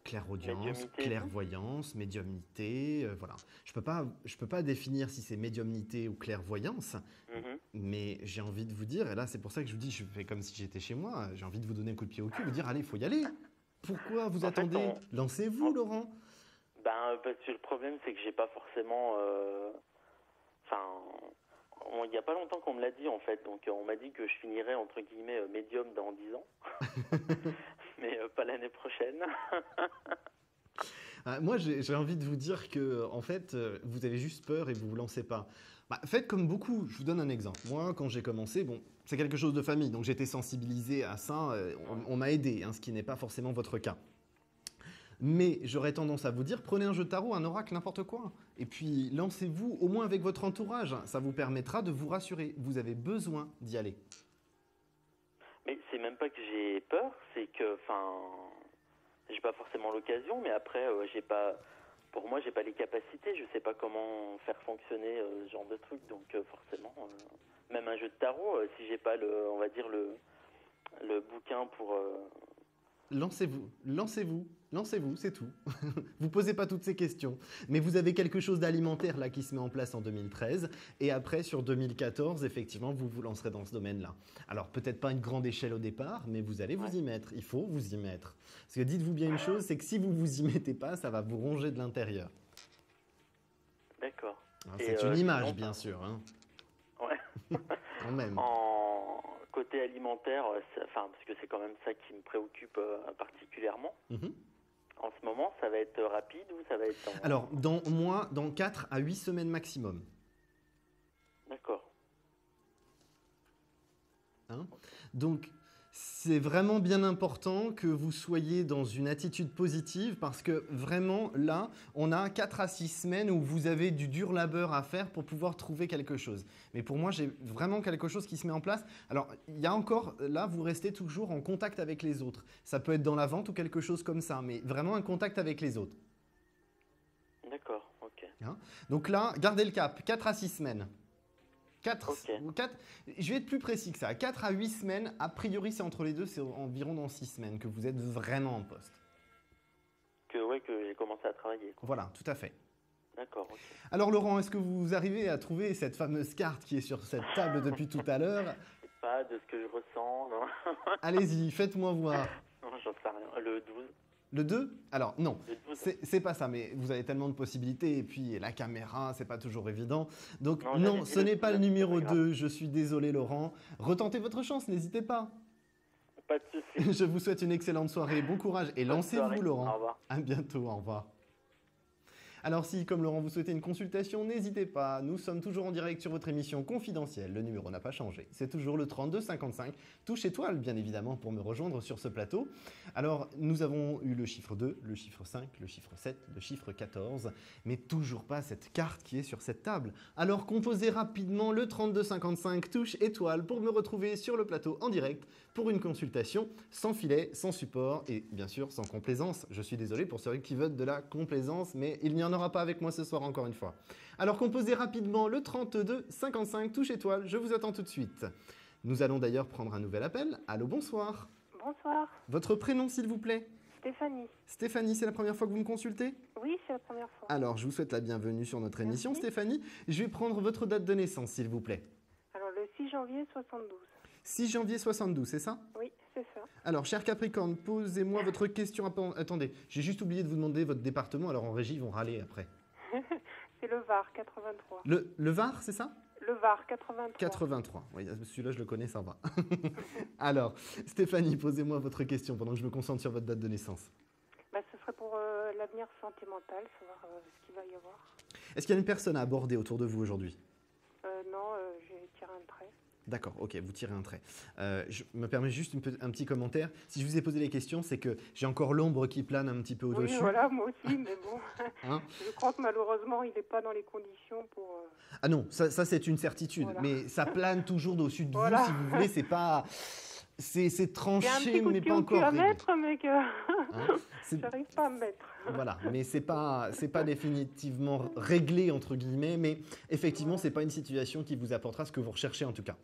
clairaudience, Médiumnité. clairvoyance, médiumnité, voilà. Je peux pas définir si c'est médiumnité ou clairvoyance, Mhm. mais j'ai envie de vous dire, et là c'est pour ça que je vous dis, je fais comme si j'étais chez moi, j'ai envie de vous donner un coup de pied au cul, vous dire, allez, il faut y aller. Pourquoi vous En fait, attendez? Lancez-vous, Laurent. Ben, parce que le problème, c'est que j'ai pas forcément... Enfin, il n'y a pas longtemps qu'on me l'a dit, en fait. Donc, on m'a dit que je finirais, entre guillemets, médium dans 10 ans. Mais pas l'année prochaine. Moi, j'ai envie de vous dire que, en fait, vous avez juste peur et vous vous lancez pas. Bah, faites comme beaucoup. Je vous donne un exemple. Moi, quand j'ai commencé, bon, c'est quelque chose de famille, donc j'étais sensibilisé à ça. On m'a aidé, hein, ce qui n'est pas forcément votre cas. Mais j'aurais tendance à vous dire, prenez un jeu de tarot, un oracle, n'importe quoi. Et puis, lancez-vous au moins avec votre entourage. Ça vous permettra de vous rassurer. Vous avez besoin d'y aller. Mais c'est même pas que j'ai peur, c'est que, enfin, j'ai pas forcément l'occasion, mais après, j'ai pas, pour moi, j'ai pas les capacités, je sais pas comment faire fonctionner ce genre de truc, donc forcément, même un jeu de tarot, si j'ai pas le, on va dire le bouquin pour. Lancez-vous, lancez-vous, lancez-vous, c'est tout. Vous posez pas toutes ces questions. Mais vous avez quelque chose d'alimentaire là qui se met en place en 2013. Et après, sur 2014, effectivement, vous vous lancerez dans ce domaine-là. Alors, peut-être pas une grande échelle au départ, mais vous allez vous y mettre. Il faut vous y mettre. Parce que dites-vous bien une chose, c'est que si vous vous y mettez pas, ça va vous ronger de l'intérieur. D'accord. Hein, Et, c'est une image, sinon, bien sûr. Hein. Ouais. Quand même. En côté alimentaire, enfin, parce que c'est quand même ça qui me préoccupe particulièrement. Mhm. En ce moment, ça va être rapide ou ça va être... Alors, dans 4 à 8 semaines maximum. D'accord. Hein. Donc, c'est vraiment bien important que vous soyez dans une attitude positive parce que vraiment, là, on a 4 à 6 semaines où vous avez du dur labeur à faire pour pouvoir trouver quelque chose. Mais pour moi, j'ai vraiment quelque chose qui se met en place. Alors, il y a encore, là, vous restez toujours en contact avec les autres. Ça peut être dans la vente ou quelque chose comme ça, mais vraiment un contact avec les autres. D'accord, ok. Hein. Donc là, gardez le cap, 4 à 6 semaines. 4, Ok. je vais être plus précis que ça. 4 à 8 semaines, a priori, c'est entre les deux, c'est environ dans 6 semaines que vous êtes vraiment en poste. Que j'ai commencé à travailler, quoi. Voilà, tout à fait. D'accord, ok. Alors Laurent, est-ce que vous arrivez à trouver cette fameuse carte qui est sur cette table depuis tout à l'heure? Pas de ce que je ressens, non. Allez-y, faites-moi voir. Non, j'en sais rien. Le 12. Le 2? Alors non, Le 12. c'est pas ça, mais vous avez tellement de possibilités et puis la caméra, c'est pas toujours évident. Donc Non, non, j'avais dit ce le n'est pas le 12, numéro c'est pas grave. 2, je suis désolé Laurent. Retentez votre chance, n'hésitez pas. Pas de soucis. Je vous souhaite une excellente soirée, bon courage et Bonne lancez-vous soirée. Laurent. Au revoir. À bientôt, au revoir. Alors si, comme Laurent, vous souhaitez une consultation, n'hésitez pas. Nous sommes toujours en direct sur votre émission confidentielle. Le numéro n'a pas changé. C'est toujours le 32 55. Touche étoile, bien évidemment, pour me rejoindre sur ce plateau. Alors, nous avons eu le chiffre 2, le chiffre 5, le chiffre 7, le chiffre 14, mais toujours pas cette carte qui est sur cette table. Alors, composez rapidement le 32 55, touche étoile, pour me retrouver sur le plateau en direct pour une consultation sans filet, sans support et bien sûr sans complaisance. Je suis désolé pour ceux qui veulent de la complaisance, mais il n'y en aura pas avec moi ce soir encore une fois. Alors composez rapidement le 32 55, touche étoile, je vous attends tout de suite. Nous allons d'ailleurs prendre un nouvel appel. Allô, bonsoir. Bonsoir, Votre prénom s'il vous plaît? Stéphanie. Stéphanie, c'est la première fois que vous me consultez? Oui, c'est la première fois. Alors, je vous souhaite la bienvenue sur notre émission, Merci. Stéphanie. Je vais prendre votre date de naissance s'il vous plaît. Alors, le 6 janvier 72. 6 janvier 72, c'est ça? Oui, c'est ça. Alors, cher Capricorne, posez-moi votre question. Attendez, j'ai juste oublié de vous demander votre département, alors en régie, ils vont râler après. C'est le Var, 83. Le Var, c'est ça? Le Var, 83. 83. Oui, celui-là, je le connais, ça va. Alors, Stéphanie, posez-moi votre question pendant que je me concentre sur votre date de naissance. Bah, ce serait pour l'avenir sentimental, savoir ce qu'il va y avoir. Est-ce qu'il y a une personne à aborder autour de vous aujourd'hui? Non, j'ai tiré un trait. D'accord, ok, vous tirez un trait. Je me permets juste un petit commentaire. Si je vous ai posé les questions, c'est que j'ai encore l'ombre qui plane un petit peu au-dessus. Oui, voilà, moi aussi, mais bon. Hein? Je crois que malheureusement, il n'est pas dans les conditions pour... Ah non, ça c'est une certitude, Voilà. mais ça plane toujours au-dessus de Voilà. vous, si vous voulez, c'est pas... C'est Il y a un tranché, petit coup mais de pas pied au cul encore à réglé. mettre, mais que Hein? C'est- j'arrive pas à me mettre. Voilà, mais c'est pas définitivement réglé, entre guillemets, mais effectivement, c'est pas une situation qui vous apportera ce que vous recherchez en tout cas.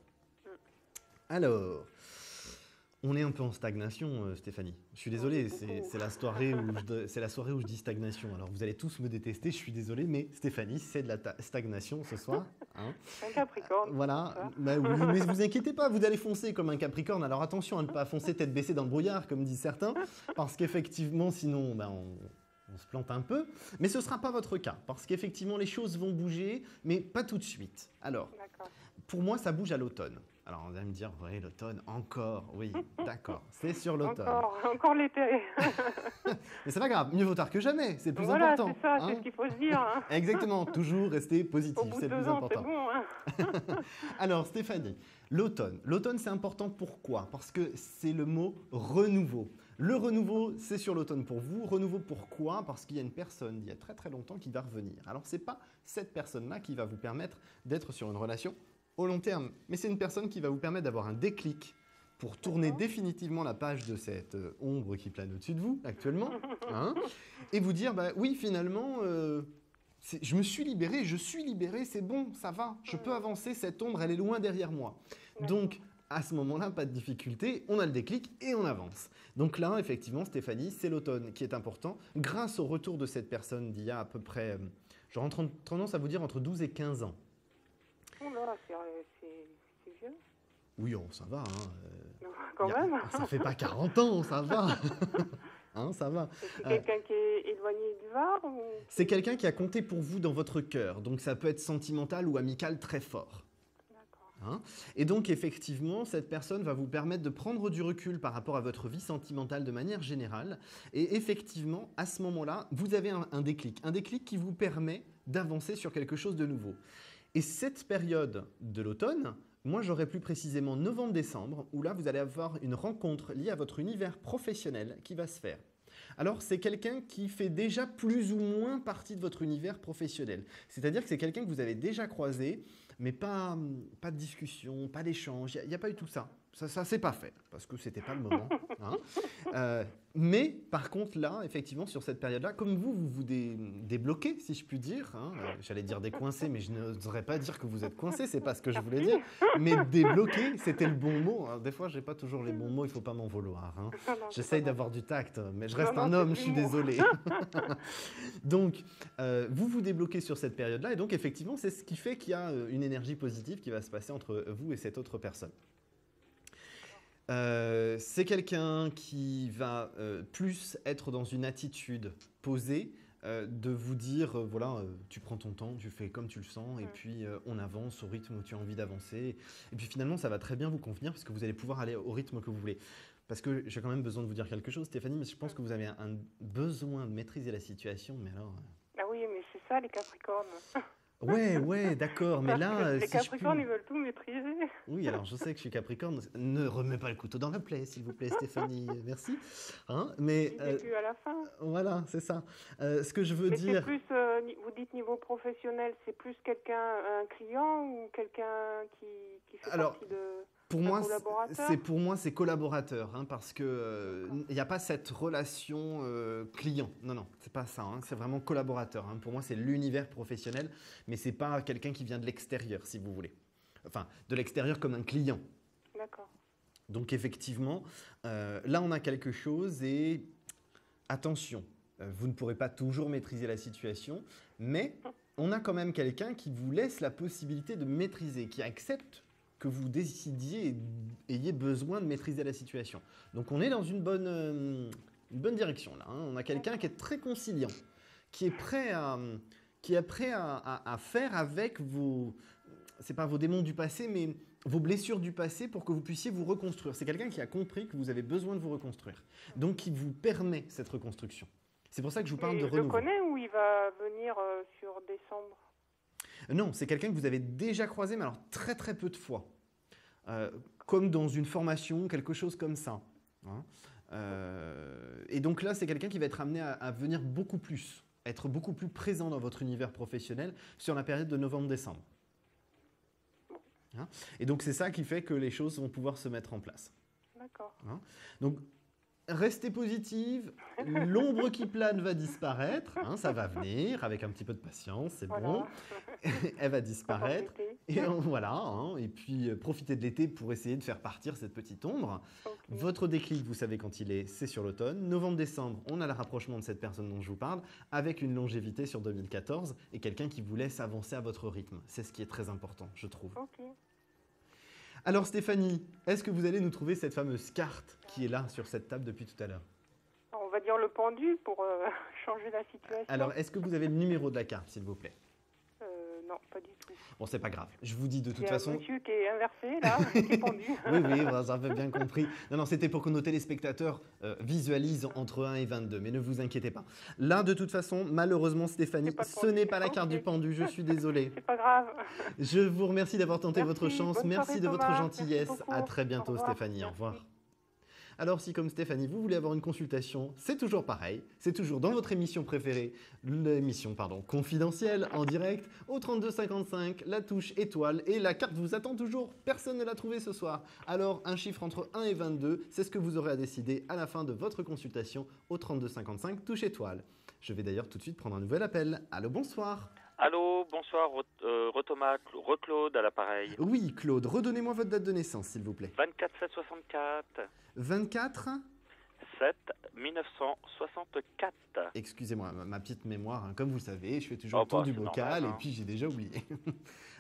Alors, on est un peu en stagnation, Stéphanie. Je suis désolé, c'est la soirée où je dis stagnation. Alors, vous allez tous me détester, je suis désolé, mais Stéphanie, c'est de la stagnation ce soir. Hein. C'est un Capricorne. Voilà, ça. bah oui, mais vous inquiétez pas, vous allez foncer comme un Capricorne. Alors attention à ne pas foncer tête baissée dans le brouillard, comme disent certains, parce qu'effectivement, sinon, bah, on se plante un peu. Mais ce ne sera pas votre cas, parce qu'effectivement, les choses vont bouger, mais pas tout de suite. Alors, D'accord. pour moi, ça bouge à l'automne. Alors, on va me dire, oui, l'automne, encore, oui, d'accord, c'est sur l'automne. Encore l'été. Mais c'est pas grave, mieux vaut tard que jamais, c'est le plus Voilà, important. c'est ça, hein. c'est ce qu'il faut se dire. Hein. Exactement, toujours rester positif, Au bout c'est de le 2 plus ans, c'est important. bon. Hein. Alors Stéphanie, l'automne. L'automne c'est important pourquoi? Parce que c'est le mot renouveau. Le renouveau c'est sur l'automne pour vous. Renouveau pourquoi? Parce qu'il y a une personne d'il y a très très longtemps qui va revenir. Alors c'est pas cette personne-là qui va vous permettre d'être sur une relation au long terme, mais c'est une personne qui va vous permettre d'avoir un déclic pour tourner définitivement la page de cette ombre qui plane au-dessus de vous actuellement, hein, et vous dire bah oui finalement je me suis libéré, c'est bon, ça va, je peux avancer, cette ombre elle est loin derrière moi. Donc à ce moment-là, pas de difficulté, on a le déclic et on avance. Donc là, effectivement, Stéphanie, c'est l'automne qui est important. Grâce au retour de cette personne d'il y a à peu près, j'aurais tendance à vous dire entre 12 et 15 ans. Oh là, c'est vieux. Oui, oh, ça va. Hein, Quand même. Ça fait pas 40 ans, ça va. Hein, ça va. C'est quelqu'un qui est éloigné du Var ou... C'est quelqu'un qui a compté pour vous dans votre cœur. Donc ça peut être sentimental ou amical très fort. D'accord. Hein. Et donc effectivement, cette personne va vous permettre de prendre du recul par rapport à votre vie sentimentale de manière générale. Et effectivement, à ce moment-là, vous avez un déclic qui vous permet d'avancer sur quelque chose de nouveau. Et cette période de l'automne, moi j'aurais plus précisément novembre-décembre, où là vous allez avoir une rencontre liée à votre univers professionnel qui va se faire. Alors c'est quelqu'un qui fait déjà plus ou moins partie de votre univers professionnel. C'est-à-dire que c'est quelqu'un que vous avez déjà croisé, mais pas de discussion, pas d'échange, il n'y a pas eu tout ça. Ça s'est pas fait, parce que c'était pas le moment. Hein. Mais par contre là, effectivement, sur cette période-là, comme vous débloquez, si je puis dire, hein, j'allais dire décoincé, mais je n'oserais pas dire que vous êtes coincé, c'est pas ce que je voulais dire, mais débloquer, c'était le bon mot. Alors, des fois, j'ai pas toujours les bons mots, il faut pas m'en vouloir. Hein. J'essaye d'avoir du tact, mais je reste un homme, je suis désolé. Donc, vous débloquez sur cette période-là, et donc effectivement, c'est ce qui fait qu'il y a une énergie positive qui va se passer entre vous et cette autre personne. C'est quelqu'un qui va plus être dans une attitude posée, de vous dire, voilà, tu prends ton temps, tu fais comme tu le sens, et puis on avance au rythme où tu as envie d'avancer. Et puis finalement, ça va très bien vous convenir, parce que vous allez pouvoir aller au rythme que vous voulez. Parce que j'ai quand même besoin de vous dire quelque chose, Stéphanie, mais je pense que vous avez un besoin de maîtriser la situation, mais alors... Ah oui, mais ça, les Capricornes. Ouais, d'accord, mais là... Les Capricornes, ils veulent tout maîtriser. Oui, alors je sais que je suis Capricorne. Ne remets pas le couteau dans la plaie, s'il vous plaît, Stéphanie. Merci. Mais plus à la fin. Voilà, c'est ça. Ce que je veux mais dire... c'est plus, vous dites niveau professionnel, c'est plus un client ou quelqu'un qui fait partie de... Pour moi, c'est collaborateur, hein, parce que il n'y a pas cette relation client. Non, c'est pas ça. Hein, c'est vraiment collaborateur. Hein. Pour moi, c'est l'univers professionnel, mais c'est pas quelqu'un qui vient de l'extérieur, si vous voulez. Enfin, de l'extérieur comme un client. D'accord. Donc effectivement, là, on a quelque chose et attention, vous ne pourrez pas toujours maîtriser la situation, mais on a quand même quelqu'un qui vous laisse la possibilité de maîtriser, qui accepte que vous décidiez et ayez besoin de maîtriser la situation. Donc on est dans une bonne direction là. Hein. On a quelqu'un qui est très conciliant, qui est prêt à faire avec c'est pas vos démons du passé, mais vos blessures du passé pour que vous puissiez vous reconstruire. C'est quelqu'un qui a compris que vous avez besoin de vous reconstruire, donc qui vous permet cette reconstruction. C'est pour ça que je vous parle de renouveau. Je le connais ou il va venir sur décembre? Non, c'est quelqu'un que vous avez déjà croisé, mais alors très très peu de fois. Comme dans une formation, quelque chose comme ça. Hein. Et donc là, c'est quelqu'un qui va être amené à venir beaucoup plus, être beaucoup plus présent dans votre univers professionnel sur la période de novembre-décembre. Hein. Et donc c'est ça qui fait que les choses vont pouvoir se mettre en place. D'accord. Hein. Donc restez positive, l'ombre qui plane va disparaître, hein, ça va venir avec un petit peu de patience, c'est bon, elle va disparaître, et voilà, hein, et puis profitez de l'été pour essayer de faire partir cette petite ombre. Okay. Votre déclic, vous savez quand il est, c'est sur l'automne. Novembre-décembre, on a le rapprochement de cette personne dont je vous parle, avec une longévité sur 2014, et quelqu'un qui vous laisse avancer à votre rythme. C'est ce qui est très important, je trouve. Okay. Alors Stéphanie, est-ce que vous allez nous trouver cette fameuse carte qui est là sur cette table depuis tout à l'heure? On va dire le pendu pour changer la situation. Alors, est-ce que vous avez le numéro de la carte, s'il vous plaît? Non, pas du tout. Bon, c'est pas grave. Je vous dis de toute façon... Il y a un monsieur qui est inversé, là, qui est pendu. Oui, j'avais bien compris. Non, c'était pour que nos téléspectateurs visualisent entre 1 et 22, mais ne vous inquiétez pas. Là, de toute façon, malheureusement, Stéphanie, ce n'est pas la carte du pendu, je suis désolé. C'est pas grave. Je vous remercie d'avoir tenté votre chance. Bonne Merci soirée, de votre Thomas. gentillesse. Merci à très bientôt, au revoir. Stéphanie. Au revoir. Alors si comme Stéphanie, vous voulez avoir une consultation, c'est toujours pareil, c'est toujours dans votre émission préférée, l'émission confidentielle en direct au 32 55, la touche étoile et la carte vous attend toujours, personne ne l'a trouvée ce soir. Alors un chiffre entre 1 et 22, c'est ce que vous aurez à décider à la fin de votre consultation au 32 55, touche étoile. Je vais d'ailleurs tout de suite prendre un nouvel appel. Allô, bonsoir. Allô, bonsoir, Thomas, Claude à l'appareil. Oui, Claude, redonnez-moi votre date de naissance, s'il vous plaît. 24 7 64. 24 7 1964. Excusez-moi, ma petite mémoire, hein, comme vous savez, je fais toujours le tour du bocal normal, hein. Et puis j'ai déjà oublié.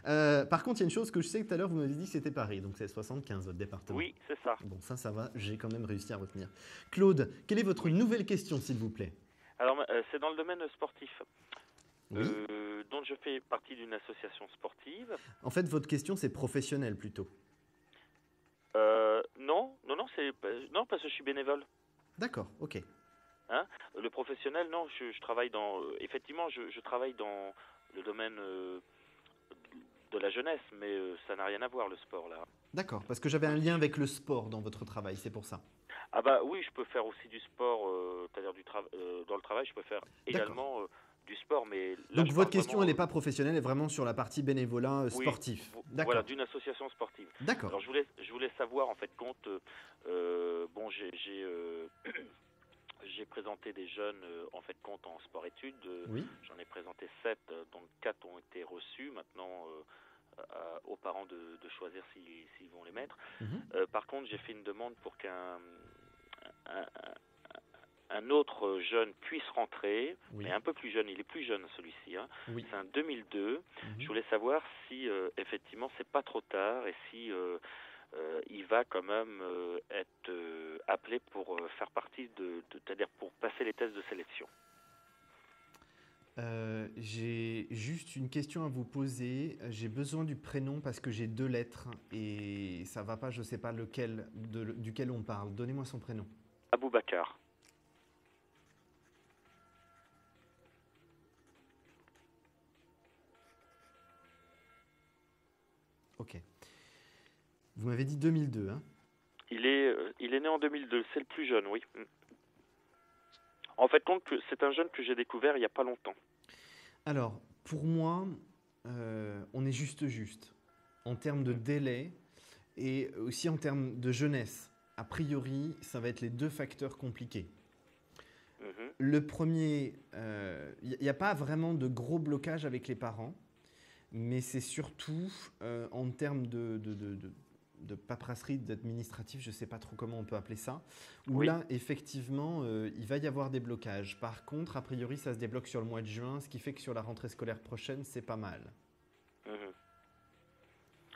Par contre, il y a une chose que je sais que tout à l'heure, vous m'avez dit que c'était Paris, donc c'est 75 votre département. Oui, c'est ça. Bon, ça va, j'ai quand même réussi à retenir. Claude, quelle est votre nouvelle question, s'il vous plaît? Alors, c'est dans le domaine sportif. Oui. Dont je fais partie d'une association sportive. En fait, votre question, c'est professionnel plutôt. Non, parce que je suis bénévole. D'accord, ok. Hein, le professionnel, non, je travaille dans... effectivement, je travaille dans le domaine de la jeunesse, mais ça n'a rien à voir, le sport, là. D'accord, parce que j'avais un lien avec le sport dans votre travail, c'est pour ça. Ah bah oui, je peux faire aussi du sport, c'est-à-dire dans le travail, je peux faire également... du sport, mais... Là, donc votre question, elle n'est pas professionnelle, elle est vraiment sur la partie bénévolat sportif. D'accord. Voilà, d'une association sportive. D'accord. Alors je voulais savoir, en fait, compte... bon, j'ai présenté des jeunes, en fait, compte en sport-études. Oui. J'en ai présenté 7, dont 4 ont été reçus. Maintenant, aux parents de choisir s'ils vont les mettre. Par contre, j'ai fait une demande pour qu'un autre jeune puisse rentrer, mais un peu plus jeune, il est plus jeune celui-ci, hein. Oui. C'est un 2002. Je voulais savoir si effectivement c'est pas trop tard et si il va quand même être appelé pour faire partie c'est-à-dire pour passer les tests de sélection. J'ai juste une question à vous poser. J'ai besoin du prénom parce que j'ai 2 lettres et ça va pas, je sais pas duquel on parle. Donnez-moi son prénom. Ok. Vous m'avez dit 2002, hein? Il est né en 2002, c'est le plus jeune, oui. En fait, c'est un jeune que j'ai découvert il n'y a pas longtemps. Alors, pour moi, on est juste. En termes de délai et aussi en termes de jeunesse. A priori, ça va être les deux facteurs compliqués. Le premier, il n'y a pas vraiment de gros blocage avec les parents, mais c'est surtout en termes de paperasserie, d'administratif, je ne sais pas trop comment on peut appeler ça, où là, effectivement, il va y avoir des blocages. Par contre, a priori, ça se débloque sur le mois de juin, ce qui fait que sur la rentrée scolaire prochaine, c'est pas mal.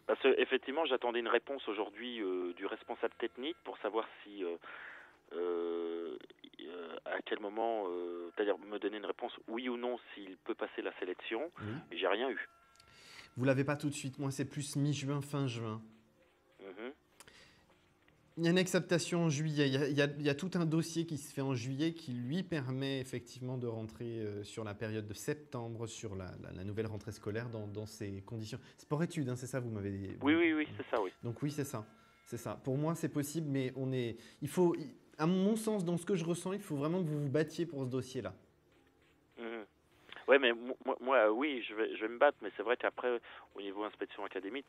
Parce que, effectivement, j'attendais une réponse aujourd'hui du responsable technique pour savoir si, à quel moment, c'est-à-dire me donner une réponse oui ou non s'il peut passer la sélection, et j'ai rien eu. Vous l'avez pas tout de suite, moi c'est plus mi-juin, fin juin. Il y a une acceptation en juillet, il y a tout un dossier qui se fait en juillet qui lui permet effectivement de rentrer sur la période de septembre, sur la nouvelle rentrée scolaire dans ces conditions. Sport-études, hein, c'est ça vous m'avez dit? Oui, c'est ça, oui. Donc oui, c'est ça. Pour moi c'est possible, mais il faut, à mon sens, dans ce que je ressens, il faut vraiment que vous vous battiez pour ce dossier-là. Oui, mais moi, oui, je vais me battre, mais c'est vrai qu'après, au niveau inspection académique,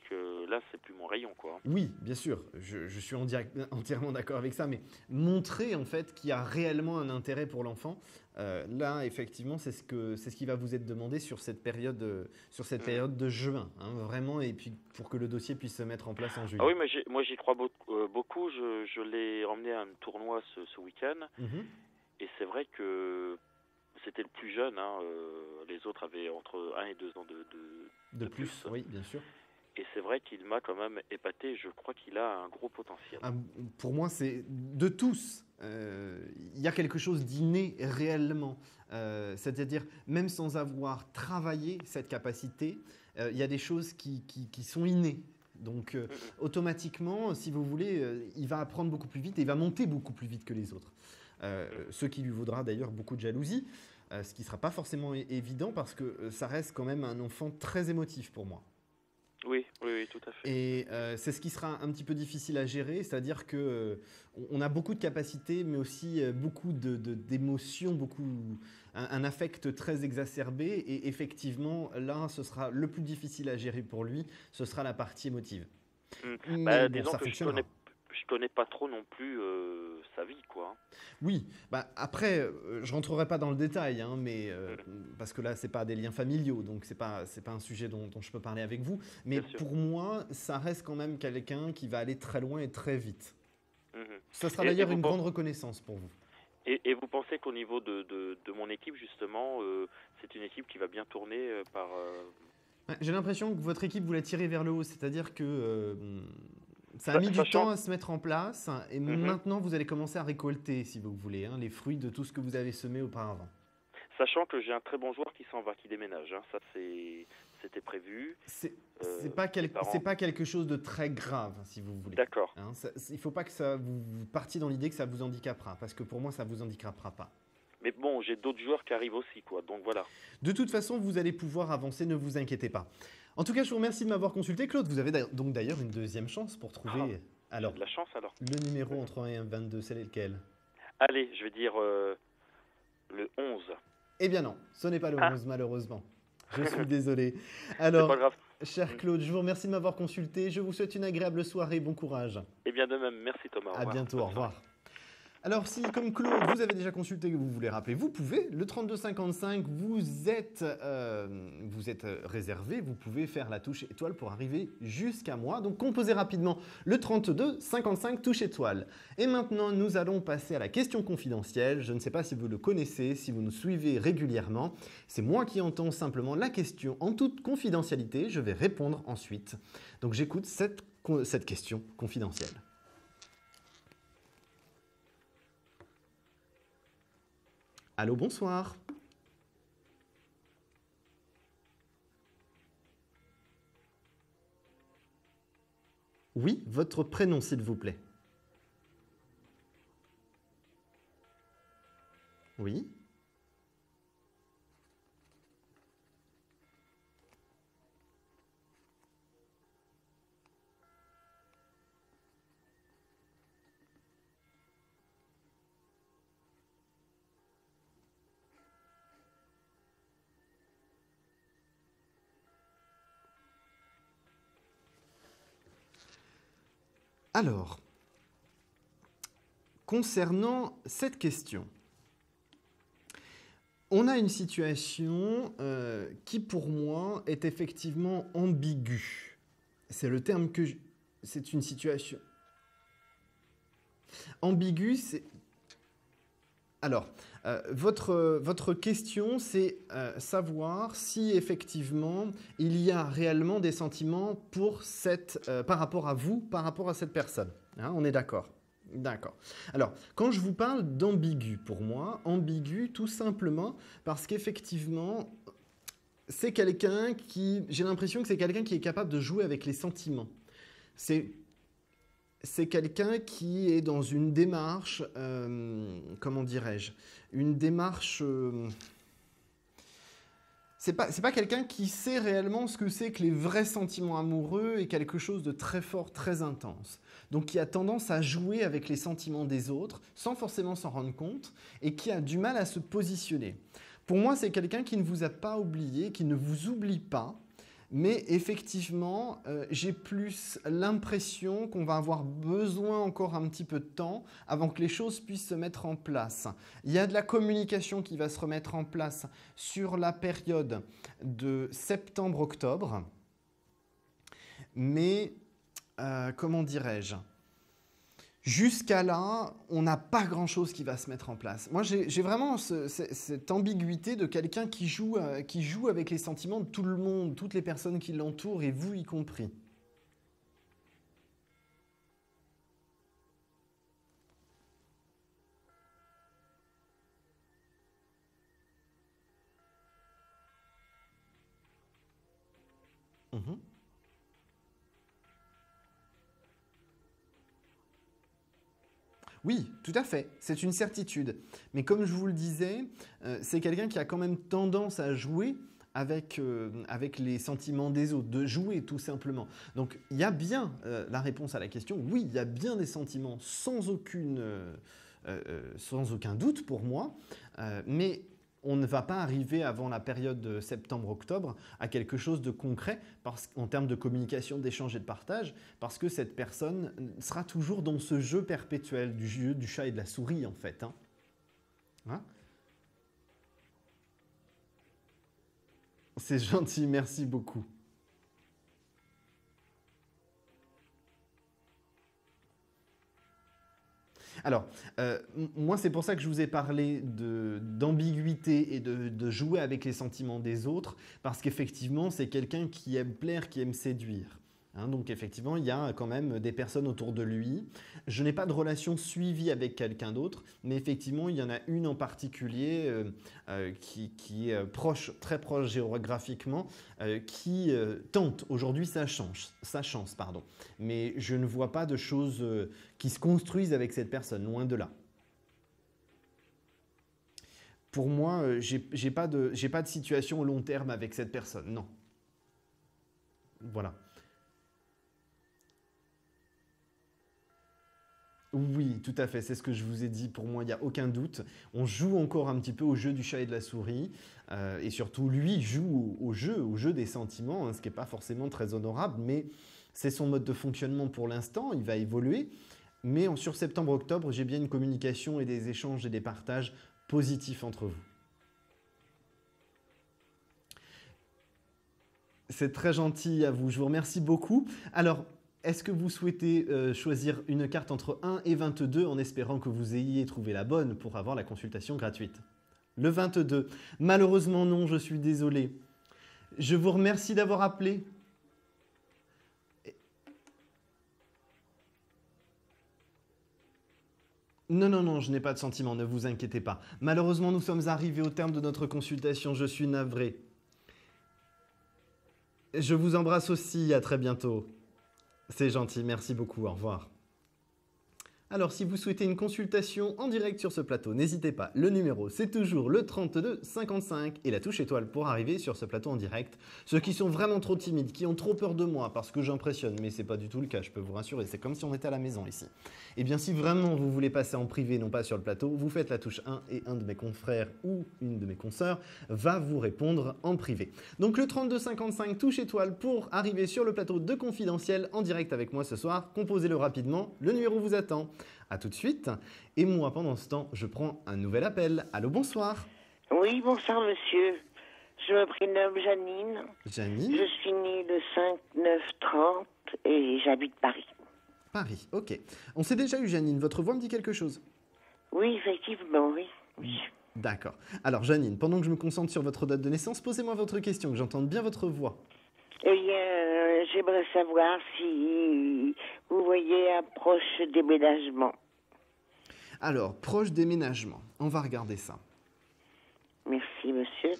là, c'est plus mon rayon, quoi. Oui, bien sûr, je suis entièrement d'accord avec ça, mais montrer en fait qu'il y a réellement un intérêt pour l'enfant, là, effectivement, c'est ce qui va vous être demandé sur cette période de juin, hein, vraiment, et puis pour que le dossier puisse se mettre en place en juillet. Ah oui, mais moi, j'y crois beaucoup. Je l'ai emmené à un tournoi ce week-end, et c'est vrai que c'était le plus jeune, hein, les autres avaient entre 1 et 2 ans de plus. Oui, bien sûr. Et c'est vrai qu'il m'a quand même épaté, je crois qu'il a un gros potentiel. Pour moi, c'est de tous. Il y a quelque chose d'inné réellement. C'est-à-dire, même sans avoir travaillé cette capacité, il y a des choses qui sont innées. Donc, automatiquement, si vous voulez, il va apprendre beaucoup plus vite et il va monter beaucoup plus vite que les autres. Ce qui lui vaudra d'ailleurs beaucoup de jalousie, ce qui ne sera pas forcément évident parce que ça reste quand même un enfant très émotif pour moi. Oui, tout à fait. Et c'est ce qui sera un petit peu difficile à gérer, c'est-à-dire qu'on a beaucoup de capacités, mais aussi beaucoup d'émotions, un affect très exacerbé. Et effectivement, là, ce sera le plus difficile à gérer pour lui, ce sera la partie émotive. Mais disons que je connais pas trop non plus sa vie, quoi. Oui, après, je rentrerai pas dans le détail, hein, mais parce que là, c'est pas des liens familiaux, donc c'est pas un sujet dont je peux parler avec vous. Mais pour moi, ça reste quand même quelqu'un qui va aller très loin et très vite. Ça sera d'ailleurs une grande reconnaissance pour vous. Et vous pensez qu'au niveau de mon équipe, justement, c'est une équipe qui va bien tourner par... J'ai l'impression que votre équipe vous l'a tiré vers le haut, c'est-à-dire que ça a mis du temps à se mettre en place et maintenant vous allez commencer à récolter, si vous voulez, hein, les fruits de tout ce que vous avez semé auparavant. Sachant que j'ai un très bon joueur qui s'en va, qui déménage, hein. Ça c'était prévu. C'est pas quelque chose de très grave, si vous voulez. D'accord. Hein, il ne faut pas que vous partiez dans l'idée que ça vous handicapera, parce que pour moi ça vous handicapera pas. Mais bon, j'ai d'autres joueurs qui arrivent aussi, quoi. Donc voilà. De toute façon, vous allez pouvoir avancer, ne vous inquiétez pas. En tout cas, je vous remercie de m'avoir consulté, Claude. Vous avez donc d'ailleurs une deuxième chance pour trouver de la chance, alors. Le numéro entre 1 et 22, c'est lequel? Allez, je vais dire le 11. Eh bien non, ce n'est pas le 11, malheureusement. Je suis désolé. Alors, c'est pas grave. Cher Claude, je vous remercie de m'avoir consulté. Je vous souhaite une agréable soirée. Bon courage. Eh bien de même, merci Thomas. À bientôt, au revoir. Alors si, comme Claude, vous avez déjà consulté et que vous voulez rappeler, vous pouvez. Le 3255, vous êtes réservé. Vous pouvez faire la touche étoile pour arriver jusqu'à moi. Donc composez rapidement le 3255, touche étoile. Et maintenant, nous allons passer à la question confidentielle. Je ne sais pas si vous le connaissez, si vous nous suivez régulièrement. C'est moi qui entends simplement la question en toute confidentialité. Je vais répondre ensuite. Donc j'écoute cette question confidentielle. Allô, bonsoir. Oui, votre prénom, s'il vous plaît. Oui. Alors, concernant cette question, on a une situation qui, pour moi, est effectivement ambiguë. C'est le terme que... C'est une situation... Ambiguë, c'est... Alors, votre question, c'est savoir si, effectivement, il y a réellement des sentiments pour par rapport à vous, par rapport à cette personne. Hein, on est d'accord? D'accord. Alors, quand je vous parle d'ambigu, pour moi, ambigu tout simplement parce qu'effectivement, c'est quelqu'un qui... J'ai l'impression que c'est quelqu'un qui est capable de jouer avec les sentiments. C'est quelqu'un qui est dans une démarche, comment dirais-je, une démarche... c'est pas quelqu'un qui sait réellement ce que c'est que les vrais sentiments amoureux et quelque chose de très fort, très intense. Donc qui a tendance à jouer avec les sentiments des autres sans forcément s'en rendre compte et qui a du mal à se positionner. Pour moi, c'est quelqu'un qui ne vous a pas oublié, qui ne vous oublie pas, mais effectivement, j'ai plus l'impression qu'on va avoir besoin encore un petit peu de temps avant que les choses puissent se mettre en place. Il y a de la communication qui va se remettre en place sur la période de septembre-octobre, mais comment dirais-je ? Jusqu'à là, on n'a pas grand-chose qui va se mettre en place. Moi, j'ai vraiment cette ambiguïté de quelqu'un qui joue avec les sentiments de tout le monde, toutes les personnes qui l'entourent, et vous y compris. Oui, tout à fait, c'est une certitude. Mais comme je vous le disais, c'est quelqu'un qui a quand même tendance à jouer avec les sentiments des autres, de jouer tout simplement. Donc il y a bien la réponse à la question, oui, il y a bien des sentiments sans aucun doute pour moi, mais on ne va pas arriver avant la période de septembre-octobre à quelque chose de concret en termes de communication, d'échange et de partage, parce que cette personne sera toujours dans ce jeu perpétuel du jeu du chat et de la souris, en fait. Hein? C'est gentil, merci beaucoup. Alors, moi, c'est pour ça que je vous ai parlé d'ambiguïté et de jouer avec les sentiments des autres, parce qu'effectivement, c'est quelqu'un qui aime plaire, qui aime séduire. Hein, donc, effectivement, il y a quand même des personnes autour de lui. Je n'ai pas de relation suivie avec quelqu'un d'autre, mais effectivement, il y en a une en particulier qui est très proche géographiquement, qui tente aujourd'hui sa chance. Mais je ne vois pas de choses qui se construisent avec cette personne, loin de là. Pour moi, j'ai pas de situation au long terme avec cette personne, non. Voilà. Oui, tout à fait, c'est ce que je vous ai dit. Pour moi, il n'y a aucun doute. On joue encore un petit peu au jeu du chat et de la souris. Et surtout, lui joue au jeu des sentiments, hein, ce qui n'est pas forcément très honorable, mais c'est son mode de fonctionnement pour l'instant. Il va évoluer. Mais sur septembre-octobre, j'ai bien une communication et des échanges et des partages positifs entre vous. C'est très gentil à vous. Je vous remercie beaucoup. Alors, est-ce que vous souhaitez choisir une carte entre 1 et 22 en espérant que vous ayez trouvé la bonne pour avoir la consultation gratuite? Le 22. Malheureusement non, je suis désolé. Je vous remercie d'avoir appelé. Non, je n'ai pas de sentiment, ne vous inquiétez pas. Malheureusement, nous sommes arrivés au terme de notre consultation, je suis navré. Je vous embrasse aussi, à très bientôt. C'est gentil, merci beaucoup, au revoir. Alors, si vous souhaitez une consultation en direct sur ce plateau, n'hésitez pas. Le numéro, c'est toujours le 32 55 et la touche étoile pour arriver sur ce plateau en direct. Ceux qui sont vraiment trop timides, qui ont trop peur de moi parce que j'impressionne, mais c'est pas du tout le cas, je peux vous rassurer. C'est comme si on était à la maison ici. Eh bien, si vraiment vous voulez passer en privé, non pas sur le plateau, vous faites la touche 1 et un de mes confrères ou une de mes consoeurs va vous répondre en privé. Donc, le 32 55 touche étoile pour arriver sur le plateau de Confidentiel en direct avec moi ce soir. Composez-le rapidement, le numéro vous attend. A tout de suite. Et moi, pendant ce temps, je prends un nouvel appel. Allô, bonsoir. Oui, bonsoir, monsieur. Je me prénomme Janine. Janine. Je suis née le 5-9-30 et j'habite Paris. Paris, ok. On s'est déjà eu, Janine. Votre voix me dit quelque chose? Oui, effectivement, oui. D'accord. Alors, Janine, pendant que je me concentre sur votre date de naissance, posez-moi votre question, que j'entende bien votre voix. Eh bien, j'aimerais savoir si vous voyez un proche déménagement. Alors, proche déménagement. On va regarder ça. Merci, monsieur.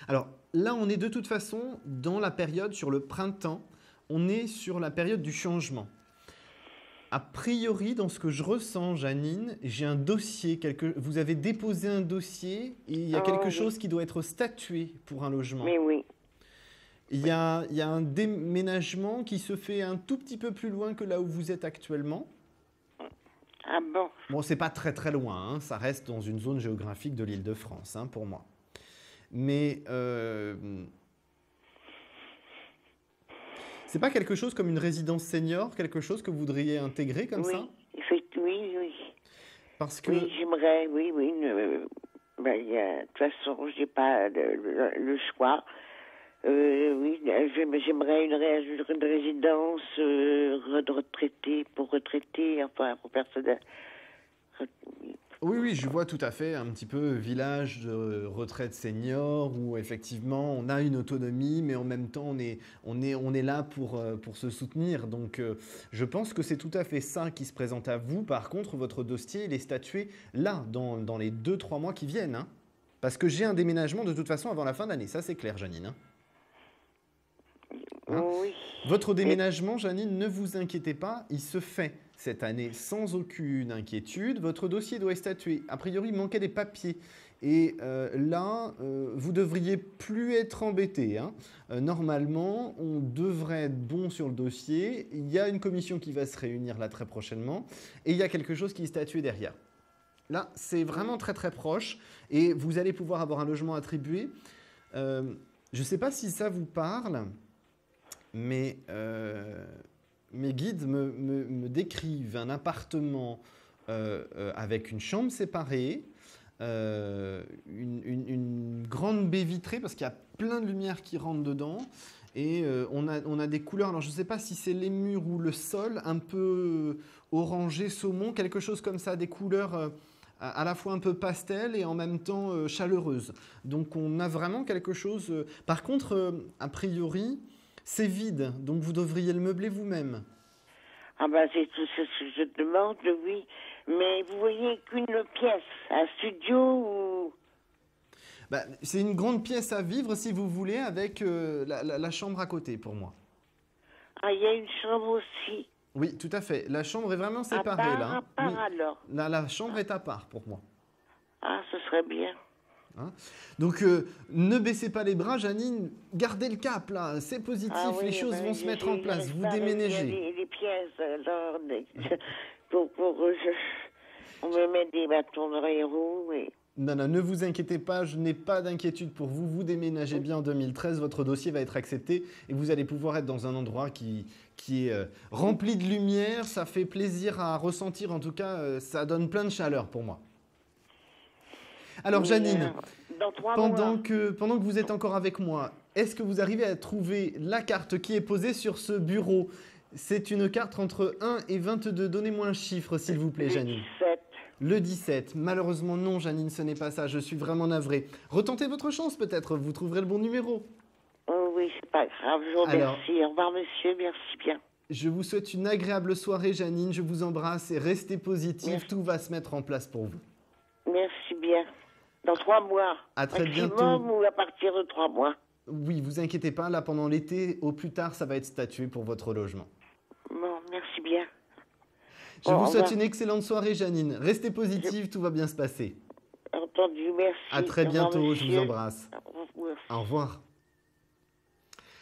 Alors, là, on est de toute façon dans la période, sur le printemps, on est sur la période du changement. A priori, dans ce que je ressens, Janine, j'ai un dossier, vous avez déposé un dossier et il y a quelque chose qui doit être statué pour un logement. Mais oui. Il y a un déménagement qui se fait un tout petit peu plus loin que là où vous êtes actuellement. Ah bon? Bon, c'est pas très très loin, hein, ça reste dans une zone géographique de l'Île-de-France, hein, pour moi. Mais c'est pas quelque chose comme une résidence senior, quelque chose que vous voudriez intégrer comme ça? Oui, oui. Parce que... Oui, j'aimerais, oui. De toute façon, j'ai pas le choix. Oui, j'aimerais une résidence retraitée, pour retraités, enfin pour personnes. Oui, je vois tout à fait un petit peu village de retraite senior où effectivement on a une autonomie, mais en même temps on est là pour se soutenir. Donc je pense que c'est tout à fait ça qui se présente à vous. Par contre, votre dossier il est statué là, dans les 2-3 mois qui viennent. Hein, parce que j'ai un déménagement de toute façon avant la fin d'année, ça c'est clair, Janine. Hein. Oui. Votre déménagement, Janine, ne vous inquiétez pas, il se fait cette année sans aucune inquiétude. Votre dossier doit être statué. A priori, il manquait des papiers. Et là, vous devriez plus être embêté. Hein. Normalement, on devrait être bon sur le dossier. Il y a une commission qui va se réunir là très prochainement. Et il y a quelque chose qui est statué derrière. Là, c'est vraiment très très proche. Et vous allez pouvoir avoir un logement attribué. Je ne sais pas si ça vous parle. Mais mes guides me décrivent un appartement avec une chambre séparée, une grande baie vitrée parce qu'il y a plein de lumière qui rentre dedans et on a des couleurs, alors je ne sais pas si c'est les murs ou le sol, un peu orangé, saumon, quelque chose comme ça, des couleurs à la fois un peu pastel et en même temps chaleureuses. Donc on a vraiment quelque chose... Par contre, a priori... C'est vide, donc vous devriez le meubler vous-même. Ah ben c'est tout ce que je demande, oui. Mais vous voyez qu'une pièce, un studio ou... Ben, c'est une grande pièce à vivre si vous voulez avec la chambre à côté pour moi. Ah, il y a une chambre aussi. Oui, tout à fait. La chambre est vraiment séparée là. À part oui. alors. La chambre est à part pour moi. Ah, ce serait bien. Hein, donc, ne baissez pas les bras, Janine. Gardez le cap, là. C'est positif. Oui, les choses vont se mettre en place. Vous déménagez. Les pièces, alors, on me met des bâtons dans les roues. Et... Non, ne vous inquiétez pas. Je n'ai pas d'inquiétude pour vous. Vous déménagez bien en 2013. Votre dossier va être accepté et vous allez pouvoir être dans un endroit qui est rempli de lumière. Ça fait plaisir à ressentir. En tout cas, ça donne plein de chaleur pour moi. Alors, Janine, pendant que vous êtes encore avec moi, est-ce que vous arrivez à trouver la carte qui est posée sur ce bureau? C'est une carte entre 1 et 22. Donnez-moi un chiffre, s'il vous plaît, Janine. 17. Le 17. Malheureusement, non, Janine, ce n'est pas ça. Je suis vraiment navré. Retentez votre chance, peut-être. Vous trouverez le bon numéro. Oh oui, c'est pas grave. Je vous remercie. Au revoir, monsieur. Merci bien. Je vous souhaite une agréable soirée, Janine. Je vous embrasse et restez positive. Merci. Tout va se mettre en place pour vous. Merci bien. Dans 3 mois. À très bientôt. Ou à partir de 3 mois. Oui, vous inquiétez pas. Là, pendant l'été, au plus tard, ça va être statué pour votre logement. merci bien. Je vous souhaite une excellente soirée, Janine. Restez positive, tout va bien se passer. Entendu, merci. À très bientôt, je vous monsieur. embrasse. Merci. Au revoir.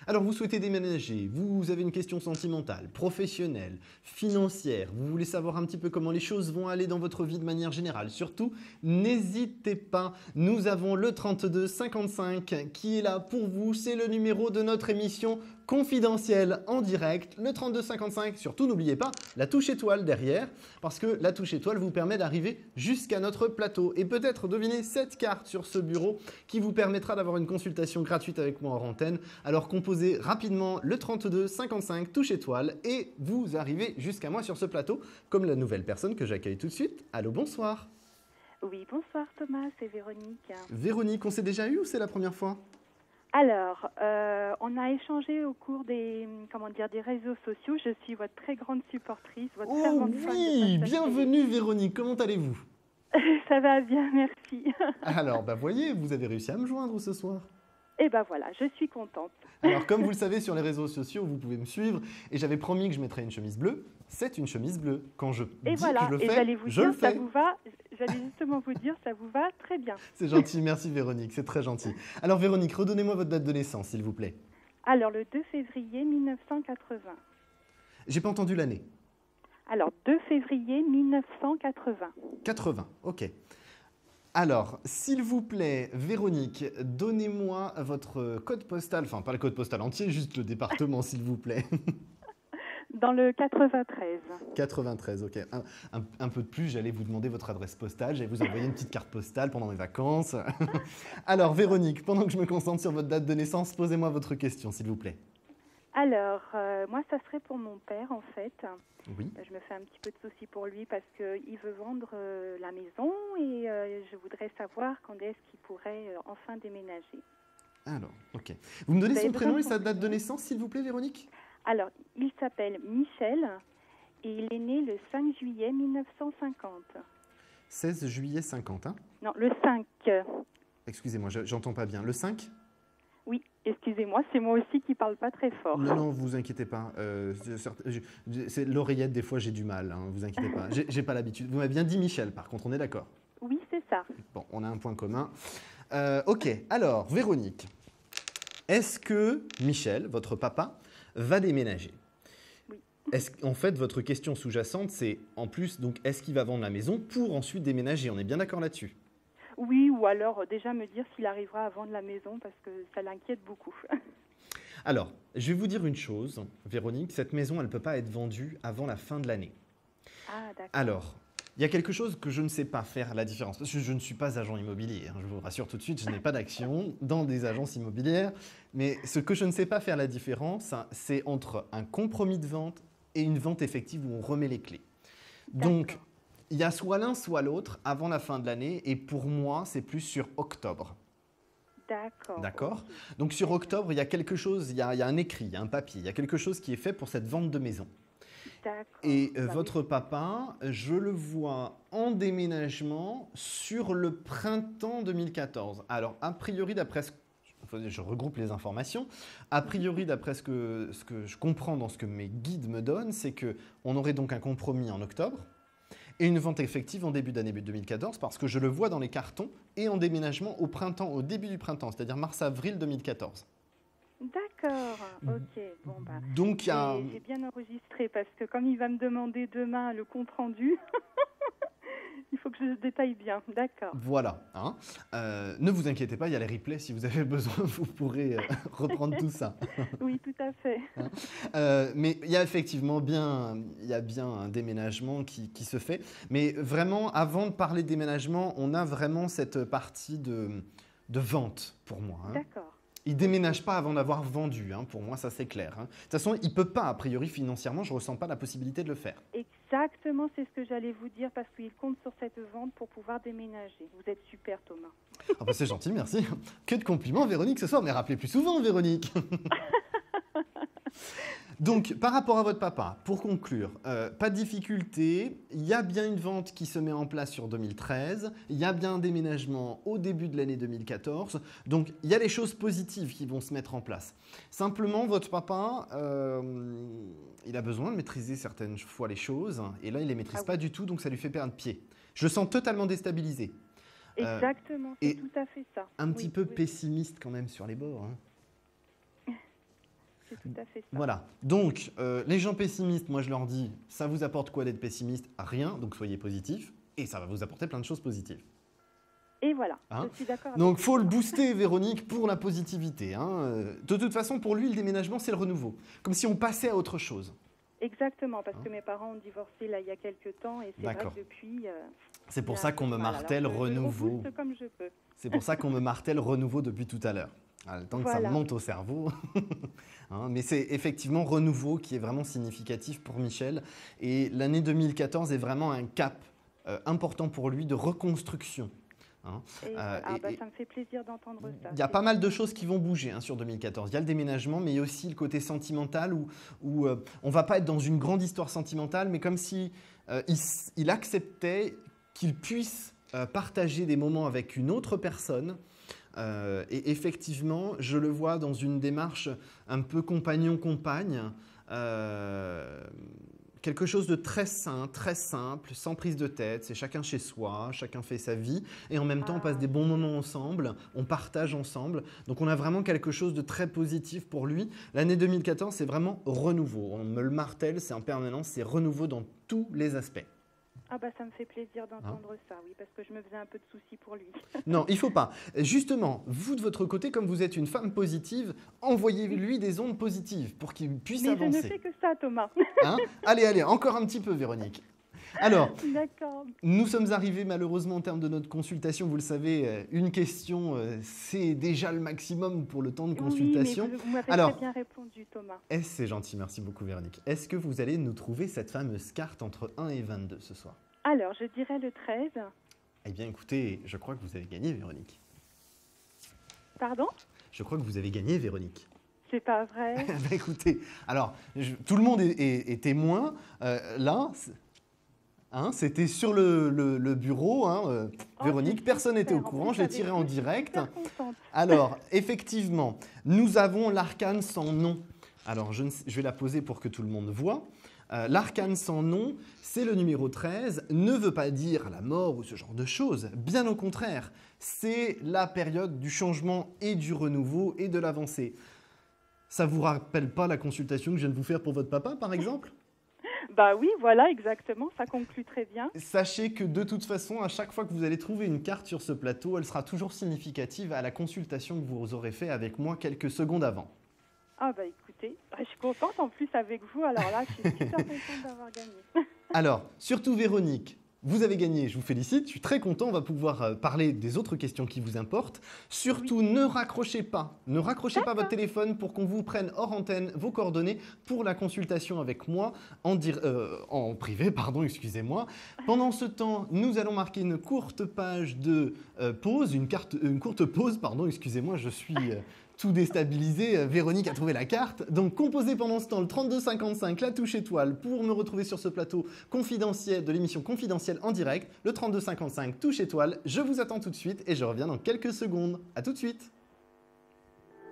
Alors, vous souhaitez déménager, vous avez une question sentimentale, professionnelle, financière, vous voulez savoir un petit peu comment les choses vont aller dans votre vie de manière générale. Surtout, n'hésitez pas, nous avons le 32 55 qui est là pour vous. C'est le numéro de notre émission confidentielle en direct, le 32 55. Surtout, n'oubliez pas la touche étoile derrière, parce que la touche étoile vous permet d'arriver jusqu'à notre plateau et peut-être deviner cette carte sur ce bureau qui vous permettra d'avoir une consultation gratuite avec moi en antenne. Alors, composez rapidement le 32 55 touche étoile et vous arrivez jusqu'à moi sur ce plateau comme la nouvelle personne que j'accueille tout de suite. Allô, bonsoir. Oui, bonsoir Thomas, c'est Véronique. Véronique, on s'est déjà eu ou c'est la première fois? Alors, on a échangé au cours des réseaux sociaux. Je suis votre très grande supportrice, votre fervente fan de oui, Pascal bienvenue Véronique, comment allez-vous? Ça va bien, merci. Alors, voyez, vous avez réussi à me joindre ce soir. Et ben voilà, je suis contente. Alors, comme vous le savez, sur les réseaux sociaux, vous pouvez me suivre. Et j'avais promis que je mettrais une chemise bleue. C'est une chemise bleue. Quand je dis que je le fais, je le fais. Ça vous va. J'allais justement vous dire, ça vous va très bien. C'est gentil, merci Véronique, c'est très gentil. Alors Véronique, redonnez-moi votre date de naissance, s'il vous plaît. Alors, le 2 février 1980. J'ai pas entendu l'année. Alors, 2 février 1980. 80, ok. Alors, s'il vous plaît, Véronique, donnez-moi votre code postal, enfin pas le code postal entier, juste le département, s'il vous plaît. Dans le 93. 93, ok. Un peu de plus, j'allais vous demander votre adresse postale, j'allais vous envoyer une petite carte postale pendant mes vacances. Alors, Véronique, pendant que je me concentre sur votre date de naissance, posez-moi votre question, s'il vous plaît. Alors, moi, ça serait pour mon père, en fait. Oui. Je me fais un petit peu de soucis pour lui parce qu'il veut vendre la maison et je voudrais savoir quand est-ce qu'il pourrait enfin déménager. Alors, ok. Vous me donnez son prénom et sa date de naissance, s'il vous plaît, Véronique? Alors, il s'appelle Michel et il est né le 5 juillet 1950. 16 juillet 50, hein? Non, le 5. Excusez-moi, j'entends pas bien. Le 5? Oui, excusez-moi, c'est moi aussi qui parle pas très fort. Non, vous inquiétez pas. C'est l'oreillette, des fois j'ai du mal, hein, vous inquiétez pas. J'ai pas l'habitude. Vous m'avez bien dit Michel, par contre, on est d'accord? Oui, c'est ça. Bon, on a un point commun. Ok, alors, Véronique, est-ce que Michel, votre papa, va déménager? Oui. En fait, votre question sous-jacente, c'est en plus, donc, est-ce qu'il va vendre la maison pour ensuite déménager? On est bien d'accord là-dessus? Oui, ou alors déjà me dire s'il arrivera à vendre la maison parce que ça l'inquiète beaucoup. Alors, je vais vous dire une chose, Véronique, cette maison, elle ne peut pas être vendue avant la fin de l'année. Ah, d'accord. Alors, il y a quelque chose que je ne sais pas faire la différence, parce que je ne suis pas agent immobilier, hein, je vous rassure tout de suite, je n'ai pas d'action dans des agences immobilières, mais ce que je ne sais pas faire la différence, hein, c'est entre un compromis de vente et une vente effective où on remet les clés. Donc, il y a soit l'un, soit l'autre avant la fin de l'année, et pour moi, c'est plus sur octobre. D'accord. D'accord. Donc sur octobre, il y a quelque chose, il y a un écrit, il y a un papier, il y a quelque chose qui est fait pour cette vente de maison. D'accord. Et votre papa, je le vois en déménagement sur le printemps 2014. Alors, a priori, d'après je regroupe les informations. A priori, d'après ce que je comprends dans ce que mes guides me donnent, c'est qu'on aurait donc un compromis en octobre et une vente effective en début d'année 2014, parce que je le vois dans les cartons, et en déménagement au printemps, au début du printemps, c'est-à-dire mars-avril 2014. D'accord, ok. Bon, donc, j'ai bien enregistré, parce que comme il va me demander demain le compte-rendu, il faut que je détaille bien, d'accord. Voilà. Hein. Ne vous inquiétez pas, il y a les replays, si vous avez besoin, vous pourrez reprendre tout ça. Oui, tout à fait. Mais il y a effectivement bien un déménagement qui se fait. Mais vraiment, avant de parler de déménagement, on a vraiment cette partie de vente pour moi. Hein. D'accord. Il ne déménage pas avant d'avoir vendu, hein, pour moi ça c'est clair. Hein. De toute façon, il ne peut pas, a priori financièrement, je ne ressens pas la possibilité de le faire. Exactement, c'est ce que j'allais vous dire, parce qu'il compte sur cette vente pour pouvoir déménager. Vous êtes super, Thomas. Ah bah c'est gentil, merci. Que de compliments, Véronique, ce soir, mais rappelez plus souvent, Véronique. Donc, par rapport à votre papa, pour conclure, pas de difficulté, il y a bien une vente qui se met en place sur 2013, il y a bien un déménagement au début de l'année 2014, donc il y a des choses positives qui vont se mettre en place. Simplement, votre papa, il a besoin de maîtriser certaines fois les choses, et là, il ne les maîtrise pas du tout, donc ça lui fait perdre pied. Je le sens totalement déstabilisé. Exactement, c'est tout à fait ça. Un petit peu pessimiste quand même sur les bords. Hein. C'est tout à fait ça. Voilà. Donc, les gens pessimistes, moi je leur dis, ça vous apporte quoi d'être pessimiste? Rien, donc soyez positif, et ça va vous apporter plein de choses positives. Et voilà, hein? Je suis d'accord. Donc, il faut le booster, Véronique, pour la positivité. Hein. De toute façon, pour lui, le déménagement, c'est le renouveau. Comme si on passait à autre chose. Exactement, parce que mes parents ont divorcé là, il y a quelques temps, et c'est vrai que depuis... c'est pour ça qu'on me martèle renouveau. Comme je peux. C'est pour ça qu'on me martèle renouveau depuis tout à l'heure. Le temps que ça monte au cerveau. Hein, mais c'est effectivement renouveau qui est vraiment significatif pour Michel. Et l'année 2014 est vraiment un cap important pour lui de reconstruction. Hein. Ça me fait plaisir d'entendre ça. Il y a pas mal de choses qui vont bouger hein, sur 2014. Il y a le déménagement, mais il y a aussi le côté sentimental où on ne va pas être dans une grande histoire sentimentale, mais comme si il acceptait qu'il puisse partager des moments avec une autre personne. Et effectivement, je le vois dans une démarche un peu compagnon-compagne, quelque chose de très sain, très simple, sans prise de tête. C'est chacun chez soi, chacun fait sa vie, et en même temps, on passe des bons moments ensemble, on partage ensemble. Donc, on a vraiment quelque chose de très positif pour lui. L'année 2014, c'est vraiment renouveau. On me le martèle, c'est en permanence, c'est renouveau dans tous les aspects. Ça me fait plaisir d'entendre ça, oui, parce que je me faisais un peu de soucis pour lui. Non, il ne faut pas. Justement, vous de votre côté, comme vous êtes une femme positive, envoyez-lui des ondes positives pour qu'il puisse avancer. Mais je ne fais que ça, Thomas. Hein? Allez, encore un petit peu, Véronique. Alors, nous sommes arrivés malheureusement en termes de notre consultation. Vous le savez, une question, c'est déjà le maximum pour le temps de consultation. Oui, mais vous m'avez très bien répondu, Thomas. C'est gentil, merci beaucoup, Véronique. Est-ce que vous allez nous trouver cette fameuse carte entre 1 et 22 ce soir? Alors, je dirais le 13. Eh bien, écoutez, je crois que vous avez gagné, Véronique. Pardon? Je crois que vous avez gagné, Véronique. C'est pas vrai. Écoutez, alors, tout le monde est témoin. Là... Hein, c'était sur le bureau, hein, Véronique, personne n'était au courant, je l'ai tiré en direct. Alors, effectivement, nous avons l'arcane sans nom. Alors, je vais la poser pour que tout le monde voit. L'arcane sans nom, c'est le numéro 13, ne veut pas dire la mort ou ce genre de choses. Bien au contraire, c'est la période du changement et du renouveau et de l'avancée. Ça ne vous rappelle pas la consultation que je viens de vous faire pour votre papa, par exemple ? Oui, voilà, exactement, ça conclut très bien. Sachez que de toute façon, à chaque fois que vous allez trouver une carte sur ce plateau, elle sera toujours significative à la consultation que vous aurez fait avec moi quelques secondes avant. Écoutez, je suis contente en plus avec vous, alors là, je suis super contente d'avoir gagné. Alors, surtout Véronique, vous avez gagné, je vous félicite, je suis très content, on va pouvoir parler des autres questions qui vous importent. Surtout, ne raccrochez pas votre téléphone pour qu'on vous prenne hors antenne vos coordonnées pour la consultation avec moi en privé, excusez-moi. Pendant ce temps, nous allons marquer une courte page de pause, une courte pause, excusez-moi, je suis... tout déstabilisé, Véronique a trouvé la carte. Donc composez pendant ce temps le 3255, la touche étoile, pour me retrouver sur ce plateau confidentiel de l'émission Confidentielle en direct. Le 3255, touche étoile, je vous attends tout de suite et je reviens dans quelques secondes. À tout de suite.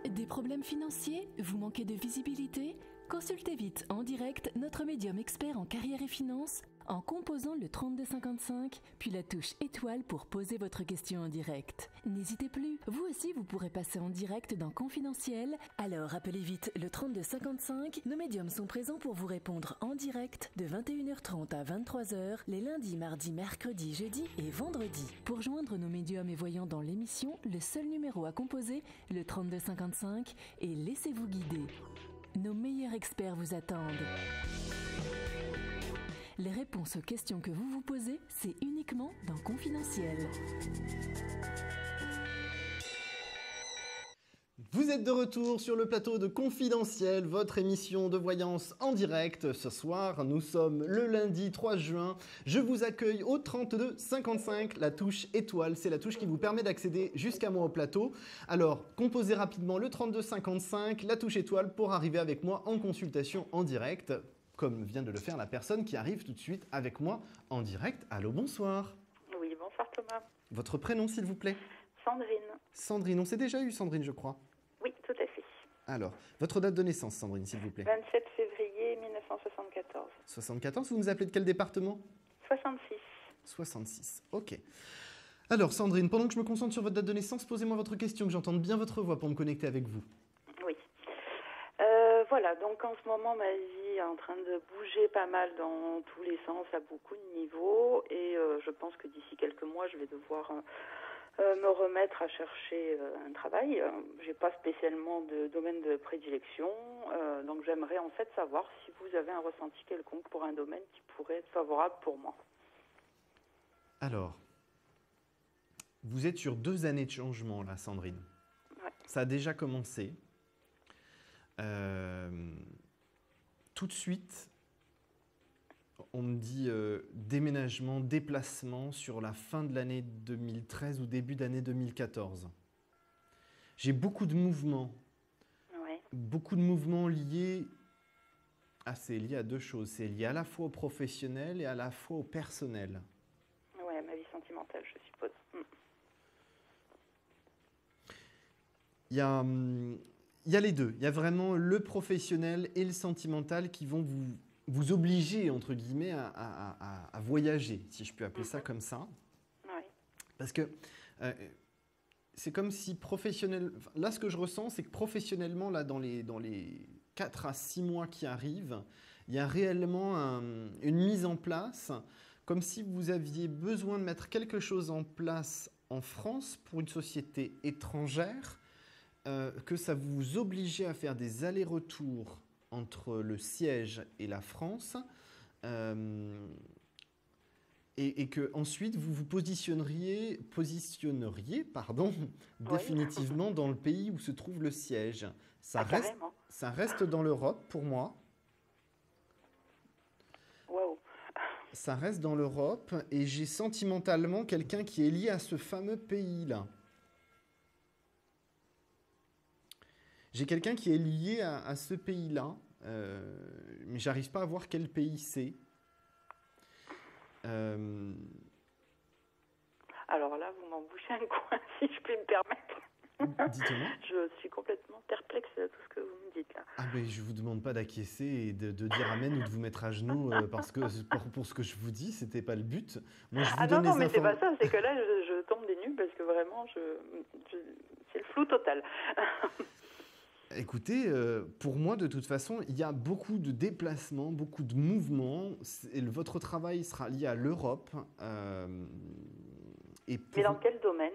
Des problèmes financiers? Vous manquez de visibilité? Consultez vite en direct notre médium expert en carrière et finances en composant le 3255, puis la touche étoile pour poser votre question en direct. N'hésitez plus, vous aussi vous pourrez passer en direct dans Confidentiel, alors appelez vite le 3255, nos médiums sont présents pour vous répondre en direct de 21h30 à 23h, les lundis, mardis, mercredis, jeudis et vendredis. Pour joindre nos médiums et voyants dans l'émission, le seul numéro à composer, le 3255, et laissez-vous guider. Nos meilleurs experts vous attendent. Les réponses aux questions que vous vous posez, c'est uniquement dans Confidentiel. Vous êtes de retour sur le plateau de Confidentiel, votre émission de voyance en direct. Ce soir, nous sommes le lundi 3 juin. Je vous accueille au 32 55, la touche étoile. C'est la touche qui vous permet d'accéder jusqu'à moi au plateau. Alors, composez rapidement le 32 55, la touche étoile pour arriver avec moi en consultation en direct, comme vient de le faire la personne qui arrive tout de suite avec moi en direct. Allô, bonsoir. Oui, bonsoir Thomas. Votre prénom, s'il vous plaît? Sandrine. Sandrine, on s'est déjà eu Sandrine, je crois. Oui, tout à fait. Alors, votre date de naissance, Sandrine, s'il vous plaît. 27 février 1974. 74, vous nous appelez de quel département? 66. 66, ok. Alors, Sandrine, pendant que je me concentre sur votre date de naissance, posez-moi votre question, que j'entende bien votre voix pour me connecter avec vous. Oui. Voilà, donc en ce moment, ma vie est en train de bouger pas mal dans tous les sens, à beaucoup de niveaux, et je pense que d'ici quelques mois, je vais devoir... me remettre à chercher un travail. J'ai pas spécialement de domaine de prédilection, donc j'aimerais en fait savoir si vous avez un ressenti quelconque pour un domaine qui pourrait être favorable pour moi. Alors, vous êtes sur 2 années de changement là, Sandrine. Ouais. Ça a déjà commencé. Tout de suite, on me dit déménagement, déplacement sur la fin de l'année 2013 ou début d'année 2014. J'ai beaucoup de mouvements. Ouais. Beaucoup de mouvements liés... c'est lié à 2 choses. C'est lié à la fois au professionnel et à la fois au personnel. Ouais, ma vie sentimentale, je suppose. Il y a les deux. Il y a vraiment le professionnel et le sentimental qui vont vous obliger, entre guillemets, à voyager, si je peux appeler ça comme ça. Oui. Parce que c'est comme si là, ce que je ressens, c'est que professionnellement, là, dans les 4 à 6 mois qui arrivent, il y a réellement une mise en place, comme si vous aviez besoin de mettre quelque chose en place en France pour une société étrangère, que ça vous obligeait à faire des allers-retours entre le siège et la France, et que ensuite vous vous positionneriez définitivement dans le pays où se trouve le siège. Ça reste dans l'Europe pour moi. Wow. Ça reste dans l'Europe et j'ai sentimentalement quelqu'un qui est lié à ce fameux pays-là. J'ai quelqu'un qui est lié à ce pays-là, mais j'arrive pas à voir quel pays c'est. Alors là, vous m'en bouchez un coin, si je puis me permettre. Dites-moi. Je suis complètement perplexe à tout ce que vous me dites là. Ah mais je vous demande pas d'acquiescer et de dire amen ou de vous mettre à genoux parce que pour ce que je vous dis, c'était pas le but. Moi, je vous donne non, mais c'est pas ça, c'est que là, je tombe des nues parce que vraiment, c'est le flou total. Écoutez, pour moi, de toute façon, il y a beaucoup de déplacements, beaucoup de mouvements. Votre travail sera lié à l'Europe. Mais dans quel domaine?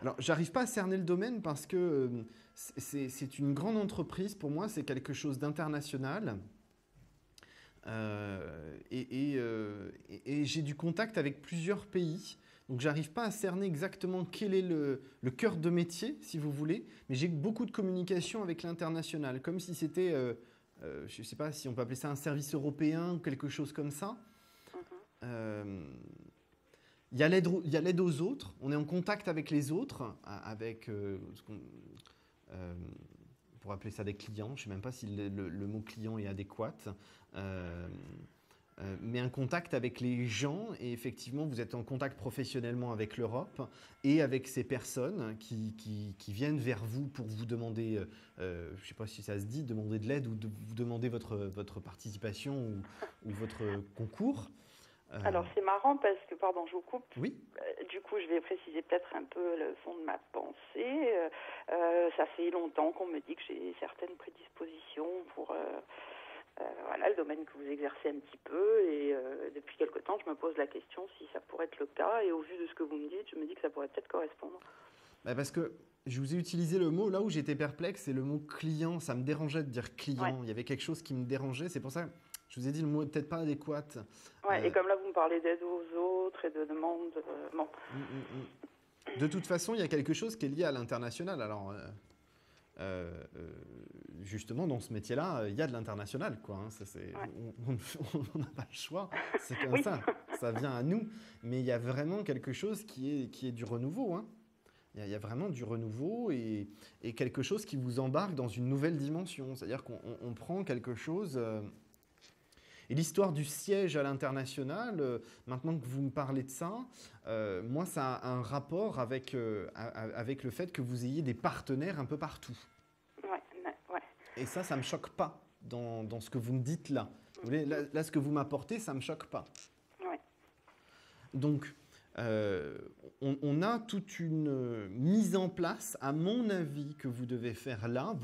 Alors, j'arrive pas à cerner le domaine parce que c'est une grande entreprise. Pour moi, c'est quelque chose d'international. Et j'ai du contact avec plusieurs pays. Donc, j'arrive pas à cerner exactement quel est le cœur de métier, si vous voulez, mais j'ai beaucoup de communication avec l'international, comme si c'était, je ne sais pas si on peut appeler ça un service européen ou quelque chose comme ça. Il y a l'aide aux autres, on est en contact avec les autres, avec, pour appeler ça des clients, je ne sais même pas si le mot client est adéquat. Mais un contact avec les gens, et effectivement, vous êtes en contact professionnellement avec l'Europe et avec ces personnes qui viennent vers vous pour vous demander, je ne sais pas si ça se dit, demander de l'aide ou de vous demander votre participation ou votre concours. Alors, c'est marrant parce que, pardon, je vous coupe. Oui. Du coup, je vais préciser peut-être un peu le fond de ma pensée. Ça fait longtemps qu'on me dit que j'ai certaines prédispositions pour... voilà, le domaine que vous exercez un petit peu, et depuis quelque temps, je me pose la question si ça pourrait être le cas, et au vu de ce que vous me dites, je me dis que ça pourrait peut-être correspondre. Parce que je vous ai utilisé le mot, là où j'étais perplexe, c'est le mot client. Ça me dérangeait de dire client. Ouais. Il y avait quelque chose qui me dérangeait, c'est pour ça que je vous ai dit le mot peut-être pas adéquat. Ouais, et comme là, vous me parlez d'aide aux autres et de demande, bon. De toute façon, il y a quelque chose qui est lié à l'international. Alors, justement, dans ce métier-là, il y a de l'international, quoi. Hein. On n'a pas le choix. C'est comme ça. Ça vient à nous. Mais il y a vraiment quelque chose qui est du renouveau. Hein. Il y a vraiment du renouveau et quelque chose qui vous embarque dans une nouvelle dimension. C'est-à-dire qu'on prend quelque chose... Et l'histoire du siège à l'international, maintenant que vous me parlez de ça, moi, ça a un rapport avec le fait que vous ayez des partenaires un peu partout. Ouais. Et ça ne me choque pas dans ce que vous me dites là. Vous voyez, là, ce que vous m'apportez, ça ne me choque pas. Ouais. Donc, on a toute une mise en place, à mon avis, que vous devez faire là.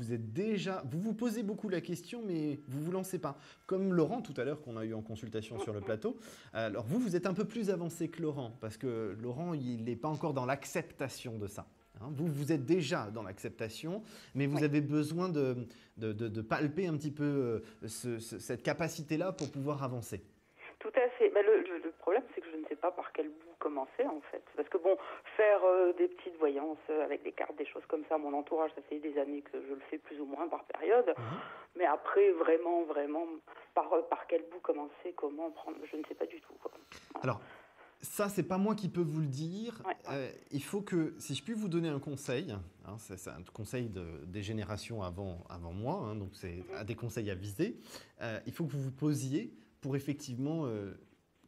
Vous vous posez beaucoup la question, mais vous ne vous lancez pas. Comme Laurent, tout à l'heure, qu'on a eu en consultation sur le plateau. Alors, vous êtes un peu plus avancé que Laurent, parce que Laurent, il n'est pas encore dans l'acceptation de ça. Hein, vous êtes déjà dans l'acceptation, mais vous avez besoin de palper un petit peu cette capacité-là pour pouvoir avancer. Tout à fait. Mais le problème, c'est que je ne sais pas par quel bout commencer, en fait. Parce que, faire des petites voyances avec des cartes, des choses comme ça, mon entourage, ça fait des années que je le fais plus ou moins par période. Mais après, vraiment, par quel bout commencer, comment prendre, je ne sais pas du tout. Quoi. Alors, ça, c'est pas moi qui peux vous le dire. Il faut que, si je puis vous donner un conseil, hein, c'est un conseil des générations avant moi, hein, donc c'est des conseils à viser, il faut que vous vous posiez pour effectivement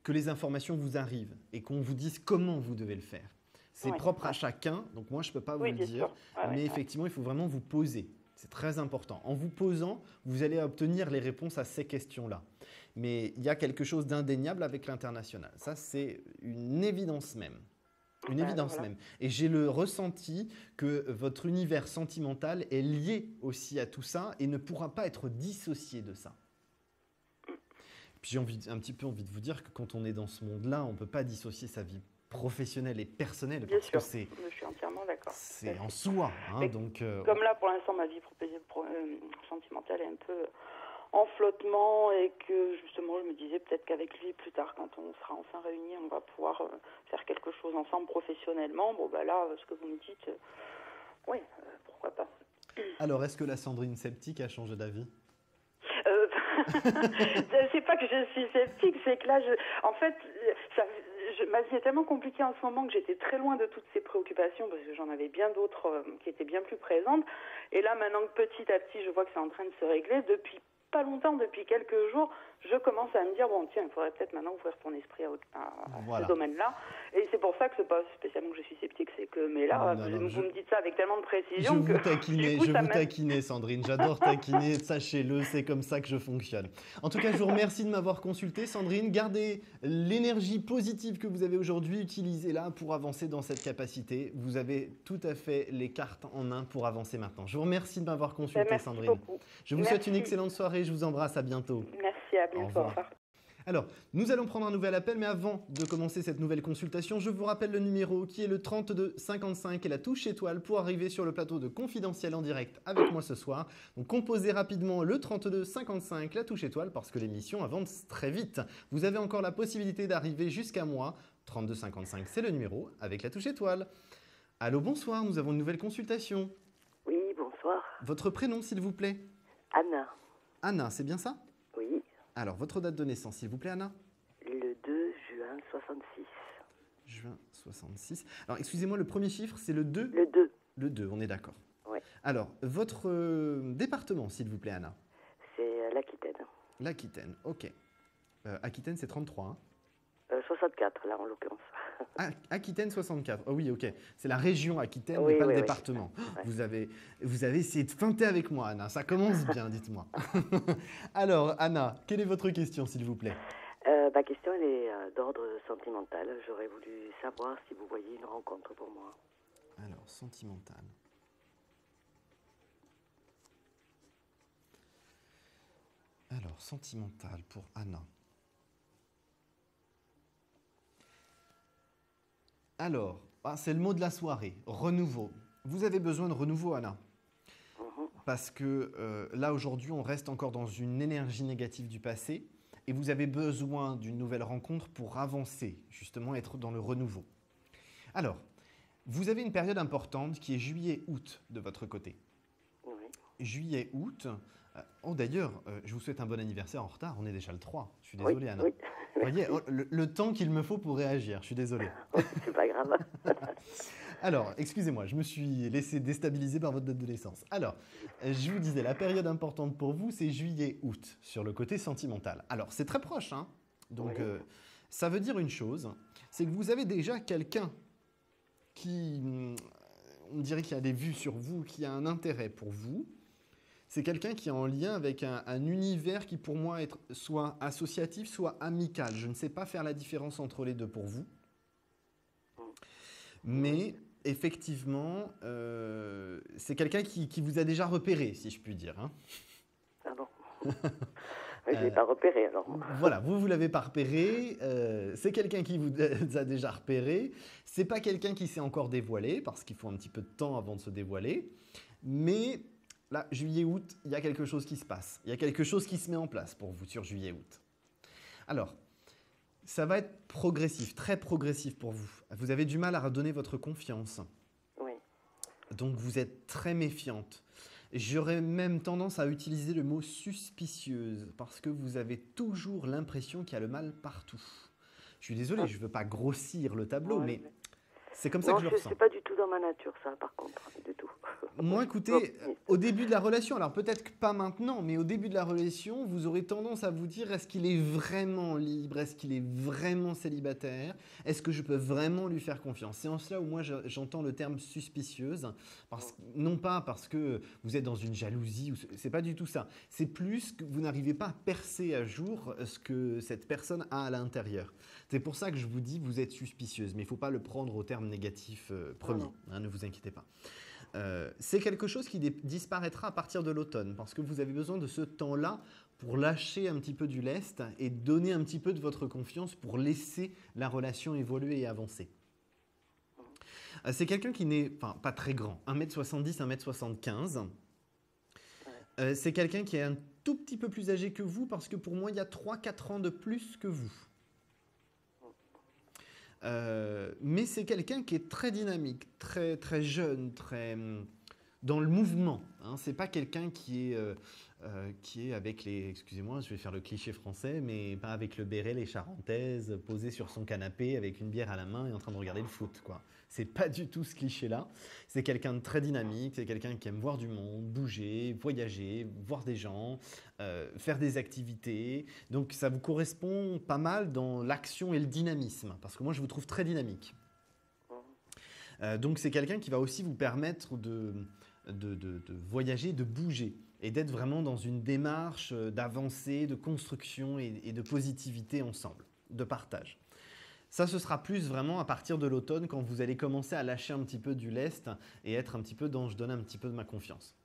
que les informations vous arrivent et qu'on vous dise comment vous devez le faire. C'est propre à chacun, donc moi je ne peux pas vous le dire, mais effectivement il faut vraiment vous poser. C'est très important. En vous posant, vous allez obtenir les réponses à ces questions-là. Mais il y a quelque chose d'indéniable avec l'international. Ça, c'est une évidence même. Une évidence même. Et j'ai le ressenti que votre univers sentimental est lié aussi à tout ça et ne pourra pas être dissocié de ça. Puis j'ai un petit peu envie de vous dire que quand on est dans ce monde-là, on ne peut pas dissocier sa vie professionnelle et personnelle. Bien sûr, je suis entièrement d'accord. C'est en soi. Hein, donc, comme là, pour l'instant, ma vie sentimentale est un peu en flottement et que justement, je me disais peut-être qu'avec lui, plus tard, quand on sera enfin réunis, on va pouvoir faire quelque chose ensemble professionnellement. Là, ce que vous me dites, pourquoi pas. Alors, est-ce que la Sandrine sceptique a changé d'avis? C'est pas que je suis sceptique, c'est que là, ma vie est tellement compliquée en ce moment que j'étais très loin de toutes ces préoccupations parce que j'en avais bien d'autres qui étaient bien plus présentes. Et là, maintenant que petit à petit, je vois que c'est en train de se régler, depuis pas longtemps, depuis quelques jours, je commence à me dire, tiens, il faudrait peut-être maintenant ouvrir ton esprit à ce domaine-là. Et c'est pour ça que c'est pas spécialement que je suis sceptique, c'est que, mais là, vous me dites ça avec tellement de précision je vous taquinais, Sandrine, j'adore taquiner, sachez-le, c'est comme ça que je fonctionne. En tout cas, je vous remercie de m'avoir consulté, Sandrine. Gardez l'énergie positive que vous avez aujourd'hui, utilisez-la pour avancer dans cette capacité. Vous avez tout à fait les cartes en main pour avancer maintenant. Je vous remercie de m'avoir consulté, Sandrine. Beaucoup. Je vous souhaite une excellente soirée, je vous embrasse, à bientôt. Merci, à bientôt. Au revoir. Alors, nous allons prendre un nouvel appel, mais avant de commencer cette nouvelle consultation, je vous rappelle le numéro qui est le 32 55 et la touche étoile pour arriver sur le plateau de Confidentiel en direct avec moi ce soir. Donc, composez rapidement le 32 55, la touche étoile, parce que l'émission avance très vite. Vous avez encore la possibilité d'arriver jusqu'à moi. 32 55, c'est le numéro avec la touche étoile. Allô, bonsoir, nous avons une nouvelle consultation. Oui, bonsoir. Votre prénom, s'il vous plaît? Anna. Anna, c'est bien ça? Oui. Alors, votre date de naissance, s'il vous plaît, Anna? Le 2 juin 66. Juin 66. Alors, excusez-moi, le premier chiffre, c'est le 2? Le 2. Le 2, on est d'accord. Oui. Alors, votre département, s'il vous plaît, Anna? C'est l'Aquitaine. L'Aquitaine, ok. Aquitaine, c'est 33, hein? 64, là, en l'occurrence. Aquitaine 64. Oh oui, ok. C'est la région Aquitaine, mais pas le département. Ouais. Vous avez essayé de feinter avec moi, Anna. Ça commence bien, dites-moi. Alors, Anna, quelle est votre question, s'il vous plaît? Ma question, elle est d'ordre sentimental. J'aurais voulu savoir si vous voyez une rencontre pour moi. Alors, sentimental. Alors, sentimental pour Anna. Alors, c'est le mot de la soirée, renouveau. Vous avez besoin de renouveau, Anna. Parce que là, aujourd'hui, on reste encore dans une énergie négative du passé et vous avez besoin d'une nouvelle rencontre pour avancer, justement être dans le renouveau. Alors, vous avez une période importante qui est juillet-août de votre côté. Oui. juillet, août. Oh, d'ailleurs, je vous souhaite un bon anniversaire en retard. On est déjà le 3. Je suis désolé, Anna. Oui. Vous voyez, le temps qu'il me faut pour réagir. Je suis désolé. C'est pas grave. Alors, excusez-moi, je me suis laissé déstabiliser par votre date de naissance. Alors, je vous disais, la période importante pour vous, c'est juillet-août, sur le côté sentimental. Alors, c'est très proche, hein. Donc, ça veut dire une chose, c'est que vous avez déjà quelqu'un qui, on dirait qu'il a des vues sur vous, qui a un intérêt pour vous. C'est quelqu'un qui est en lien avec un univers qui, pour moi, est soit associatif, soit amical. Je ne sais pas faire la différence entre les deux pour vous. Mais effectivement, c'est quelqu'un qui vous a déjà repéré, si je puis dire. Hein. Ah bon. Je ne l'ai pas repéré alors. Voilà, vous ne l'avez pas repéré. C'est quelqu'un qui vous a déjà repéré. Ce n'est pas quelqu'un qui s'est encore dévoilé, parce qu'il faut un petit peu de temps avant de se dévoiler. Mais là, juillet-août, il y a quelque chose qui se passe. Il y a quelque chose qui se met en place pour vous sur juillet-août. Alors, ça va être progressif, très progressif pour vous. Vous avez du mal à redonner votre confiance. Oui. Donc, vous êtes très méfiante. J'aurais même tendance à utiliser le mot suspicieuse parce que vous avez toujours l'impression qu'il y a le mal partout. Je suis désolé, je ne veux pas grossir le tableau, mais c'est comme ça que je le ressens. Non, c'est pas du tout dans ma nature, ça, par contre, du tout. Moi, écoutez, au début de la relation, alors peut-être que pas maintenant, mais au début de la relation, vous aurez tendance à vous dire, est-ce qu'il est vraiment libre? Est-ce qu'il est vraiment célibataire? Est-ce que je peux vraiment lui faire confiance? C'est en cela où moi, j'entends le terme suspicieuse, non pas parce que vous êtes dans une jalousie, c'est pas du tout ça. C'est plus que vous n'arrivez pas à percer à jour ce que cette personne a à l'intérieur. C'est pour ça que je vous dis, vous êtes suspicieuse, mais il ne faut pas le prendre au terme négatif premier, hein, ne vous inquiétez pas. C'est quelque chose qui disparaîtra à partir de l'automne parce que vous avez besoin de ce temps-là pour lâcher un petit peu du lest et donner un petit peu de votre confiance pour laisser la relation évoluer et avancer. C'est quelqu'un qui n'est pas très grand, 1m70, 1m75. C'est quelqu'un qui est un tout petit peu plus âgé que vous parce que pour moi, il y a 3-4 ans de plus que vous. Mais c'est quelqu'un qui est très dynamique, très, très jeune, très dans le mouvement. Hein. Ce n'est pas quelqu'un qui est avec les... Excusez-moi, je vais faire le cliché français, mais pas avec le béret, les charentaises, posé sur son canapé avec une bière à la main et en train de regarder le foot, quoi. C'est pas du tout ce cliché-là. C'est quelqu'un de très dynamique, c'est quelqu'un qui aime voir du monde, bouger, voyager, voir des gens, faire des activités. Donc ça vous correspond pas mal dans l'action et le dynamisme, parce que moi je vous trouve très dynamique. Donc c'est quelqu'un qui va aussi vous permettre de voyager, de bouger et d'être vraiment dans une démarche d'avancée, de construction et de positivité ensemble, de partage. Ça, ce sera plus vraiment à partir de l'automne quand vous allez commencer à lâcher un petit peu du lest et être un petit peu dans « je donne un petit peu de ma confiance ».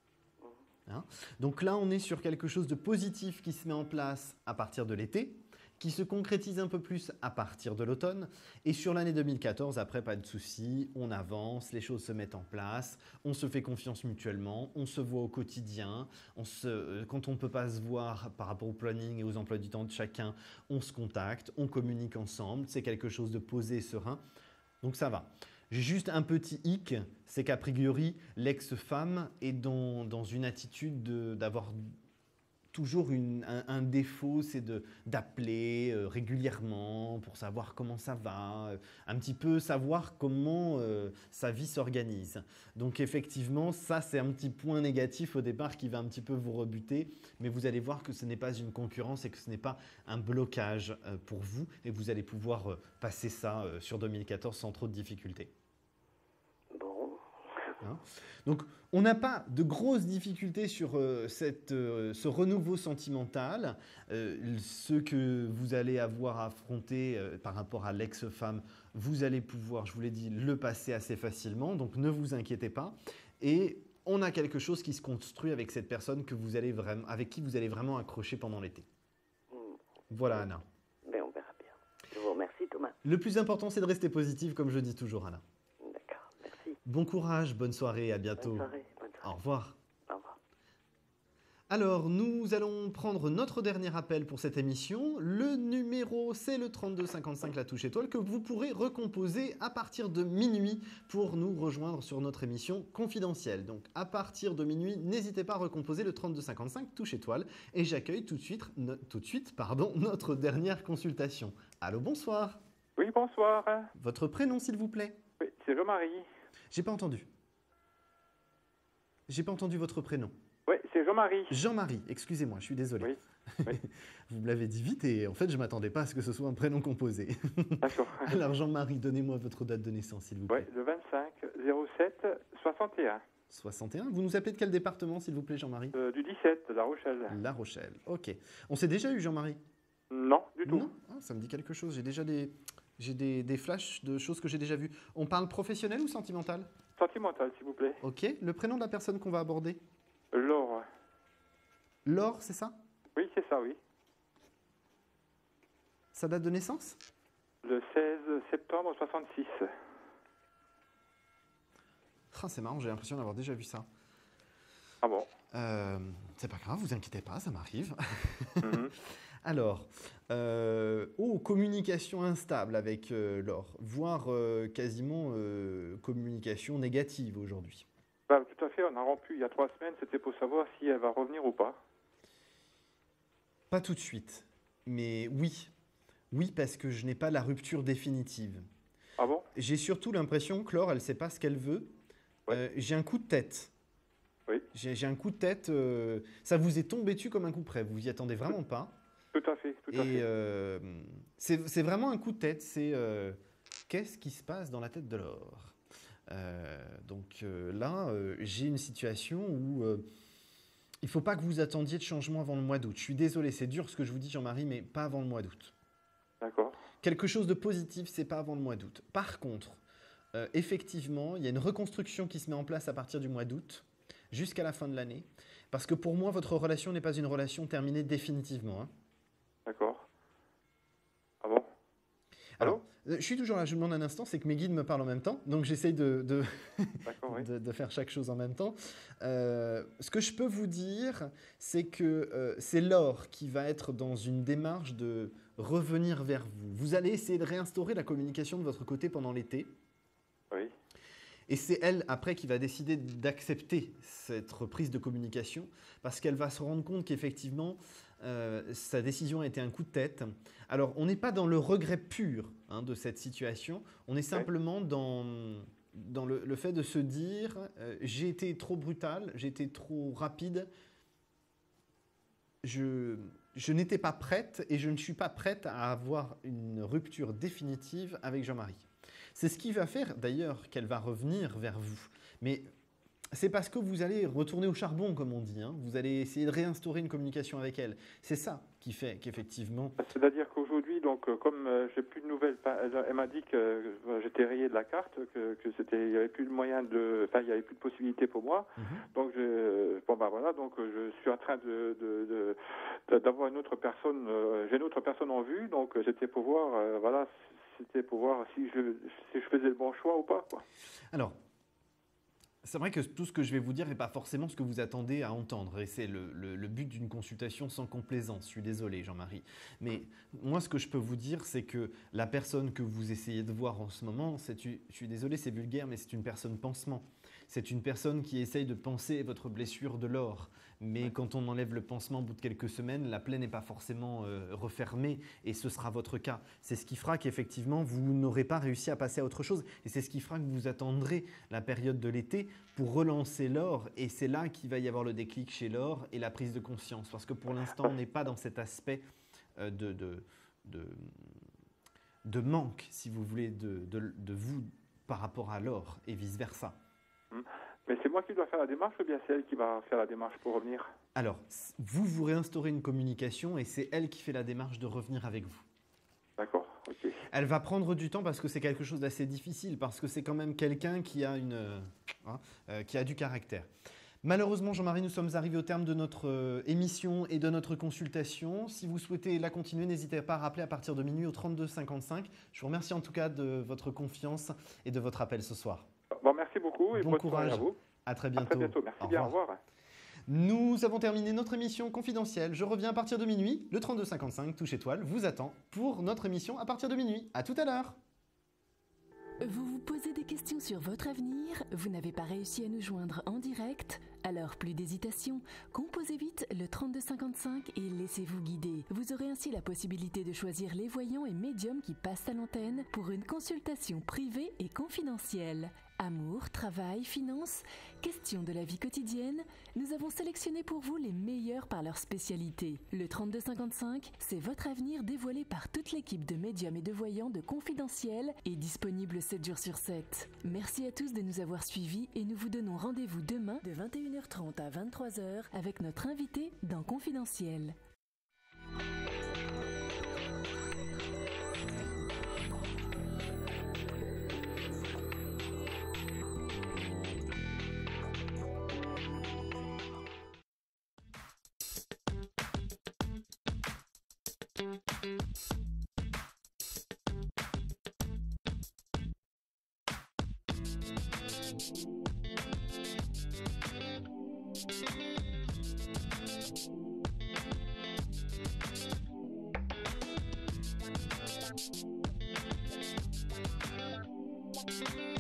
Hein? Donc là, on est sur quelque chose de positif qui se met en place à partir de l'été, qui se concrétise un peu plus à partir de l'automne. Et sur l'année 2014, après, pas de souci, on avance, les choses se mettent en place, on se fait confiance mutuellement, on se voit au quotidien, quand on ne peut pas se voir par rapport au planning et aux emplois du temps de chacun, on se contacte, on communique ensemble, c'est quelque chose de posé et serein, donc ça va. J'ai juste un petit hic, c'est qu'a priori, l'ex-femme est dans une attitude d'avoir toujours un défaut, c'est d'appeler régulièrement pour savoir comment ça va, un petit peu savoir comment sa vie s'organise. Donc effectivement, ça c'est un petit point négatif au départ qui va un petit peu vous rebuter, mais vous allez voir que ce n'est pas une concurrence et que ce n'est pas un blocage pour vous et vous allez pouvoir passer ça sur 2014 sans trop de difficultés. Hein? Donc, on n'a pas de grosses difficultés sur ce renouveau sentimental. Ce que vous allez avoir à affronter par rapport à l'ex-femme, vous allez pouvoir, je vous l'ai dit, le passer assez facilement. Donc, ne vous inquiétez pas. Et on a quelque chose qui se construit avec cette personne avec qui vous allez vraiment accrocher pendant l'été. Voilà, Anna. Ben, on verra bien. Je vous remercie, Thomas. Le plus important, c'est de rester positif, comme je dis toujours, Anna. Bon courage, bonne soirée, à bientôt. Bonne soirée, bonne soirée. Au revoir. Au revoir. Alors, nous allons prendre notre dernier appel pour cette émission. Le numéro, c'est le 3255, la touche étoile, que vous pourrez recomposer à partir de minuit pour nous rejoindre sur notre émission confidentielle. Donc, à partir de minuit, n'hésitez pas à recomposer le 3255, touche étoile. Et j'accueille tout de suite, notre dernière consultation. Allô, bonsoir. Oui, bonsoir. Votre prénom, s'il vous plaît? Oui, c'est Jean-Marie. J'ai pas entendu. J'ai pas entendu votre prénom. Oui, c'est Jean-Marie. Jean-Marie, excusez-moi, je suis désolé. Oui. Vous me l'avez dit vite et en fait, je ne m'attendais pas à ce que ce soit un prénom composé. D'accord. Alors, Jean-Marie, donnez-moi votre date de naissance, s'il vous plaît. Oui, le 25-07 61. 61. Vous nous appelez de quel département, s'il vous plaît, Jean-Marie? Du 17, de La Rochelle. La Rochelle, ok. On s'est déjà eu, Jean-Marie? Non, du tout. Non, ça me dit quelque chose. J'ai déjà des flashs de choses que j'ai déjà vues. On parle professionnel ou sentimental? Sentimental, s'il vous plaît. Ok. Le prénom de la personne qu'on va aborder? Laure. Laure, c'est ça? Oui, c'est ça, oui. Sa date de naissance? Le 16 septembre 66. Ah, c'est marrant, j'ai l'impression d'avoir déjà vu ça. Ah bon? C'est pas grave, vous inquiétez pas, ça m'arrive. Mhm. Alors, communication instable avec Laure, voire quasiment communication négative aujourd'hui. Bah, tout à fait, on a rompu il y a 3 semaines, c'était pour savoir si elle va revenir ou pas. Pas tout de suite, mais oui. Oui, parce que je n'ai pas la rupture définitive. Ah bon? J'ai surtout l'impression que Laure, elle ne sait pas ce qu'elle veut. Ouais. J'ai un coup de tête. Oui. J'ai un coup de tête. Ça vous est tombé dessus comme un coup près. Vous y attendez vraiment pas. Tout à fait, tout à fait. C'est vraiment un coup de tête. C'est qu'est-ce qui se passe dans la tête de Laure? Là, j'ai une situation où il ne faut pas que vous attendiez de changement avant le mois d'août. Je suis désolé, c'est dur ce que je vous dis, Jean-Marie, mais pas avant le mois d'août. D'accord. Quelque chose de positif, c'est pas avant le mois d'août. Par contre, effectivement, il y a une reconstruction qui se met en place à partir du mois d'août jusqu'à la fin de l'année. Parce que pour moi, votre relation n'est pas une relation terminée définitivement. Hein. D'accord. Ah bon? Alors, je suis toujours là, je vous demande un instant, c'est que mes guides me parlent en même temps, donc j'essaye de faire chaque chose en même temps. Ce que je peux vous dire, c'est que c'est Laure qui va être dans une démarche de revenir vers vous. Vous allez essayer de réinstaurer la communication de votre côté pendant l'été. Oui. Et c'est elle, après, qui va décider d'accepter cette reprise de communication parce qu'elle va se rendre compte qu'effectivement, sa décision a été un coup de tête. Alors, on n'est pas dans le regret pur de cette situation. On est simplement dans le fait de se dire j'ai été trop brutal, j'ai été trop rapide. Je n'étais pas prête et je ne suis pas prête à avoir une rupture définitive avec Jean-Marie. C'est ce qui va faire d'ailleurs qu'elle va revenir vers vous. Mais c'est parce que vous allez retourner au charbon, comme on dit. Hein. Vous allez essayer de réinstaurer une communication avec elle. C'est ça qui fait qu'effectivement... C'est-à-dire qu'aujourd'hui, donc, comme j'ai plus de nouvelles, elle m'a dit que j'étais rayé de la carte, que il y avait plus de moyen de... Enfin, il y avait plus de possibilités pour moi. Donc, je suis en train d'avoir une autre personne... j'ai une autre personne en vue, donc c'était pour voir... C'était pour voir si je faisais le bon choix ou pas, quoi. Alors, c'est vrai que tout ce que je vais vous dire n'est pas forcément ce que vous attendez à entendre. Et c'est le but d'une consultation sans complaisance. Je suis désolé, Jean-Marie. Mais moi, ce que je peux vous dire, c'est que la personne que vous essayez de voir en ce moment, je suis désolé, c'est vulgaire, mais c'est une personne pansement. C'est une personne qui essaye de panser votre blessure de l'or. Mais quand on enlève le pansement au bout de quelques semaines, la plaie n'est pas forcément refermée et ce sera votre cas. C'est ce qui fera qu'effectivement, vous n'aurez pas réussi à passer à autre chose. Et c'est ce qui fera que vous attendrez la période de l'été pour relancer l'or. Et c'est là qu'il va y avoir le déclic chez l'or et la prise de conscience. Parce que pour l'instant, on n'est pas dans cet aspect de manque, si vous voulez, de vous par rapport à l'or et vice-versa. Mais c'est moi qui dois faire la démarche ou bien c'est elle qui va faire la démarche pour revenir? Alors, vous réinstaurez une communication et c'est elle qui fait la démarche de revenir avec vous. D'accord, ok. Elle va prendre du temps parce que c'est quelque chose d'assez difficile, parce que c'est quand même quelqu'un qui a qui a du caractère. Malheureusement, Jean-Marie, nous sommes arrivés au terme de notre émission et de notre consultation. Si vous souhaitez la continuer, n'hésitez pas à rappeler à partir de minuit au 32 55. Je vous remercie en tout cas de votre confiance et de votre appel ce soir. Bon, merci beaucoup et bon bonne courage soirée à vous. À très bientôt. À très bientôt. Merci bien. Au revoir. Nous avons terminé notre émission confidentielle. Je reviens à partir de minuit. Le 3255 touche étoile vous attend pour notre émission à partir de minuit. À tout à l'heure. Vous vous posez des questions sur votre avenir? Vous n'avez pas réussi à nous joindre en direct? Alors plus d'hésitation, composez vite le 3255 et laissez-vous guider. Vous aurez ainsi la possibilité de choisir les voyants et médiums qui passent à l'antenne pour une consultation privée et confidentielle. Amour, travail, finances, questions de la vie quotidienne, nous avons sélectionné pour vous les meilleurs par leur spécialité. Le 3255, c'est votre avenir dévoilé par toute l'équipe de médiums et de voyants de Confidentiel et disponible 7 jours sur 7. Merci à tous de nous avoir suivis et nous vous donnons rendez-vous demain de 21h30 à 23h avec notre invité dans Confidentiel. Thank you.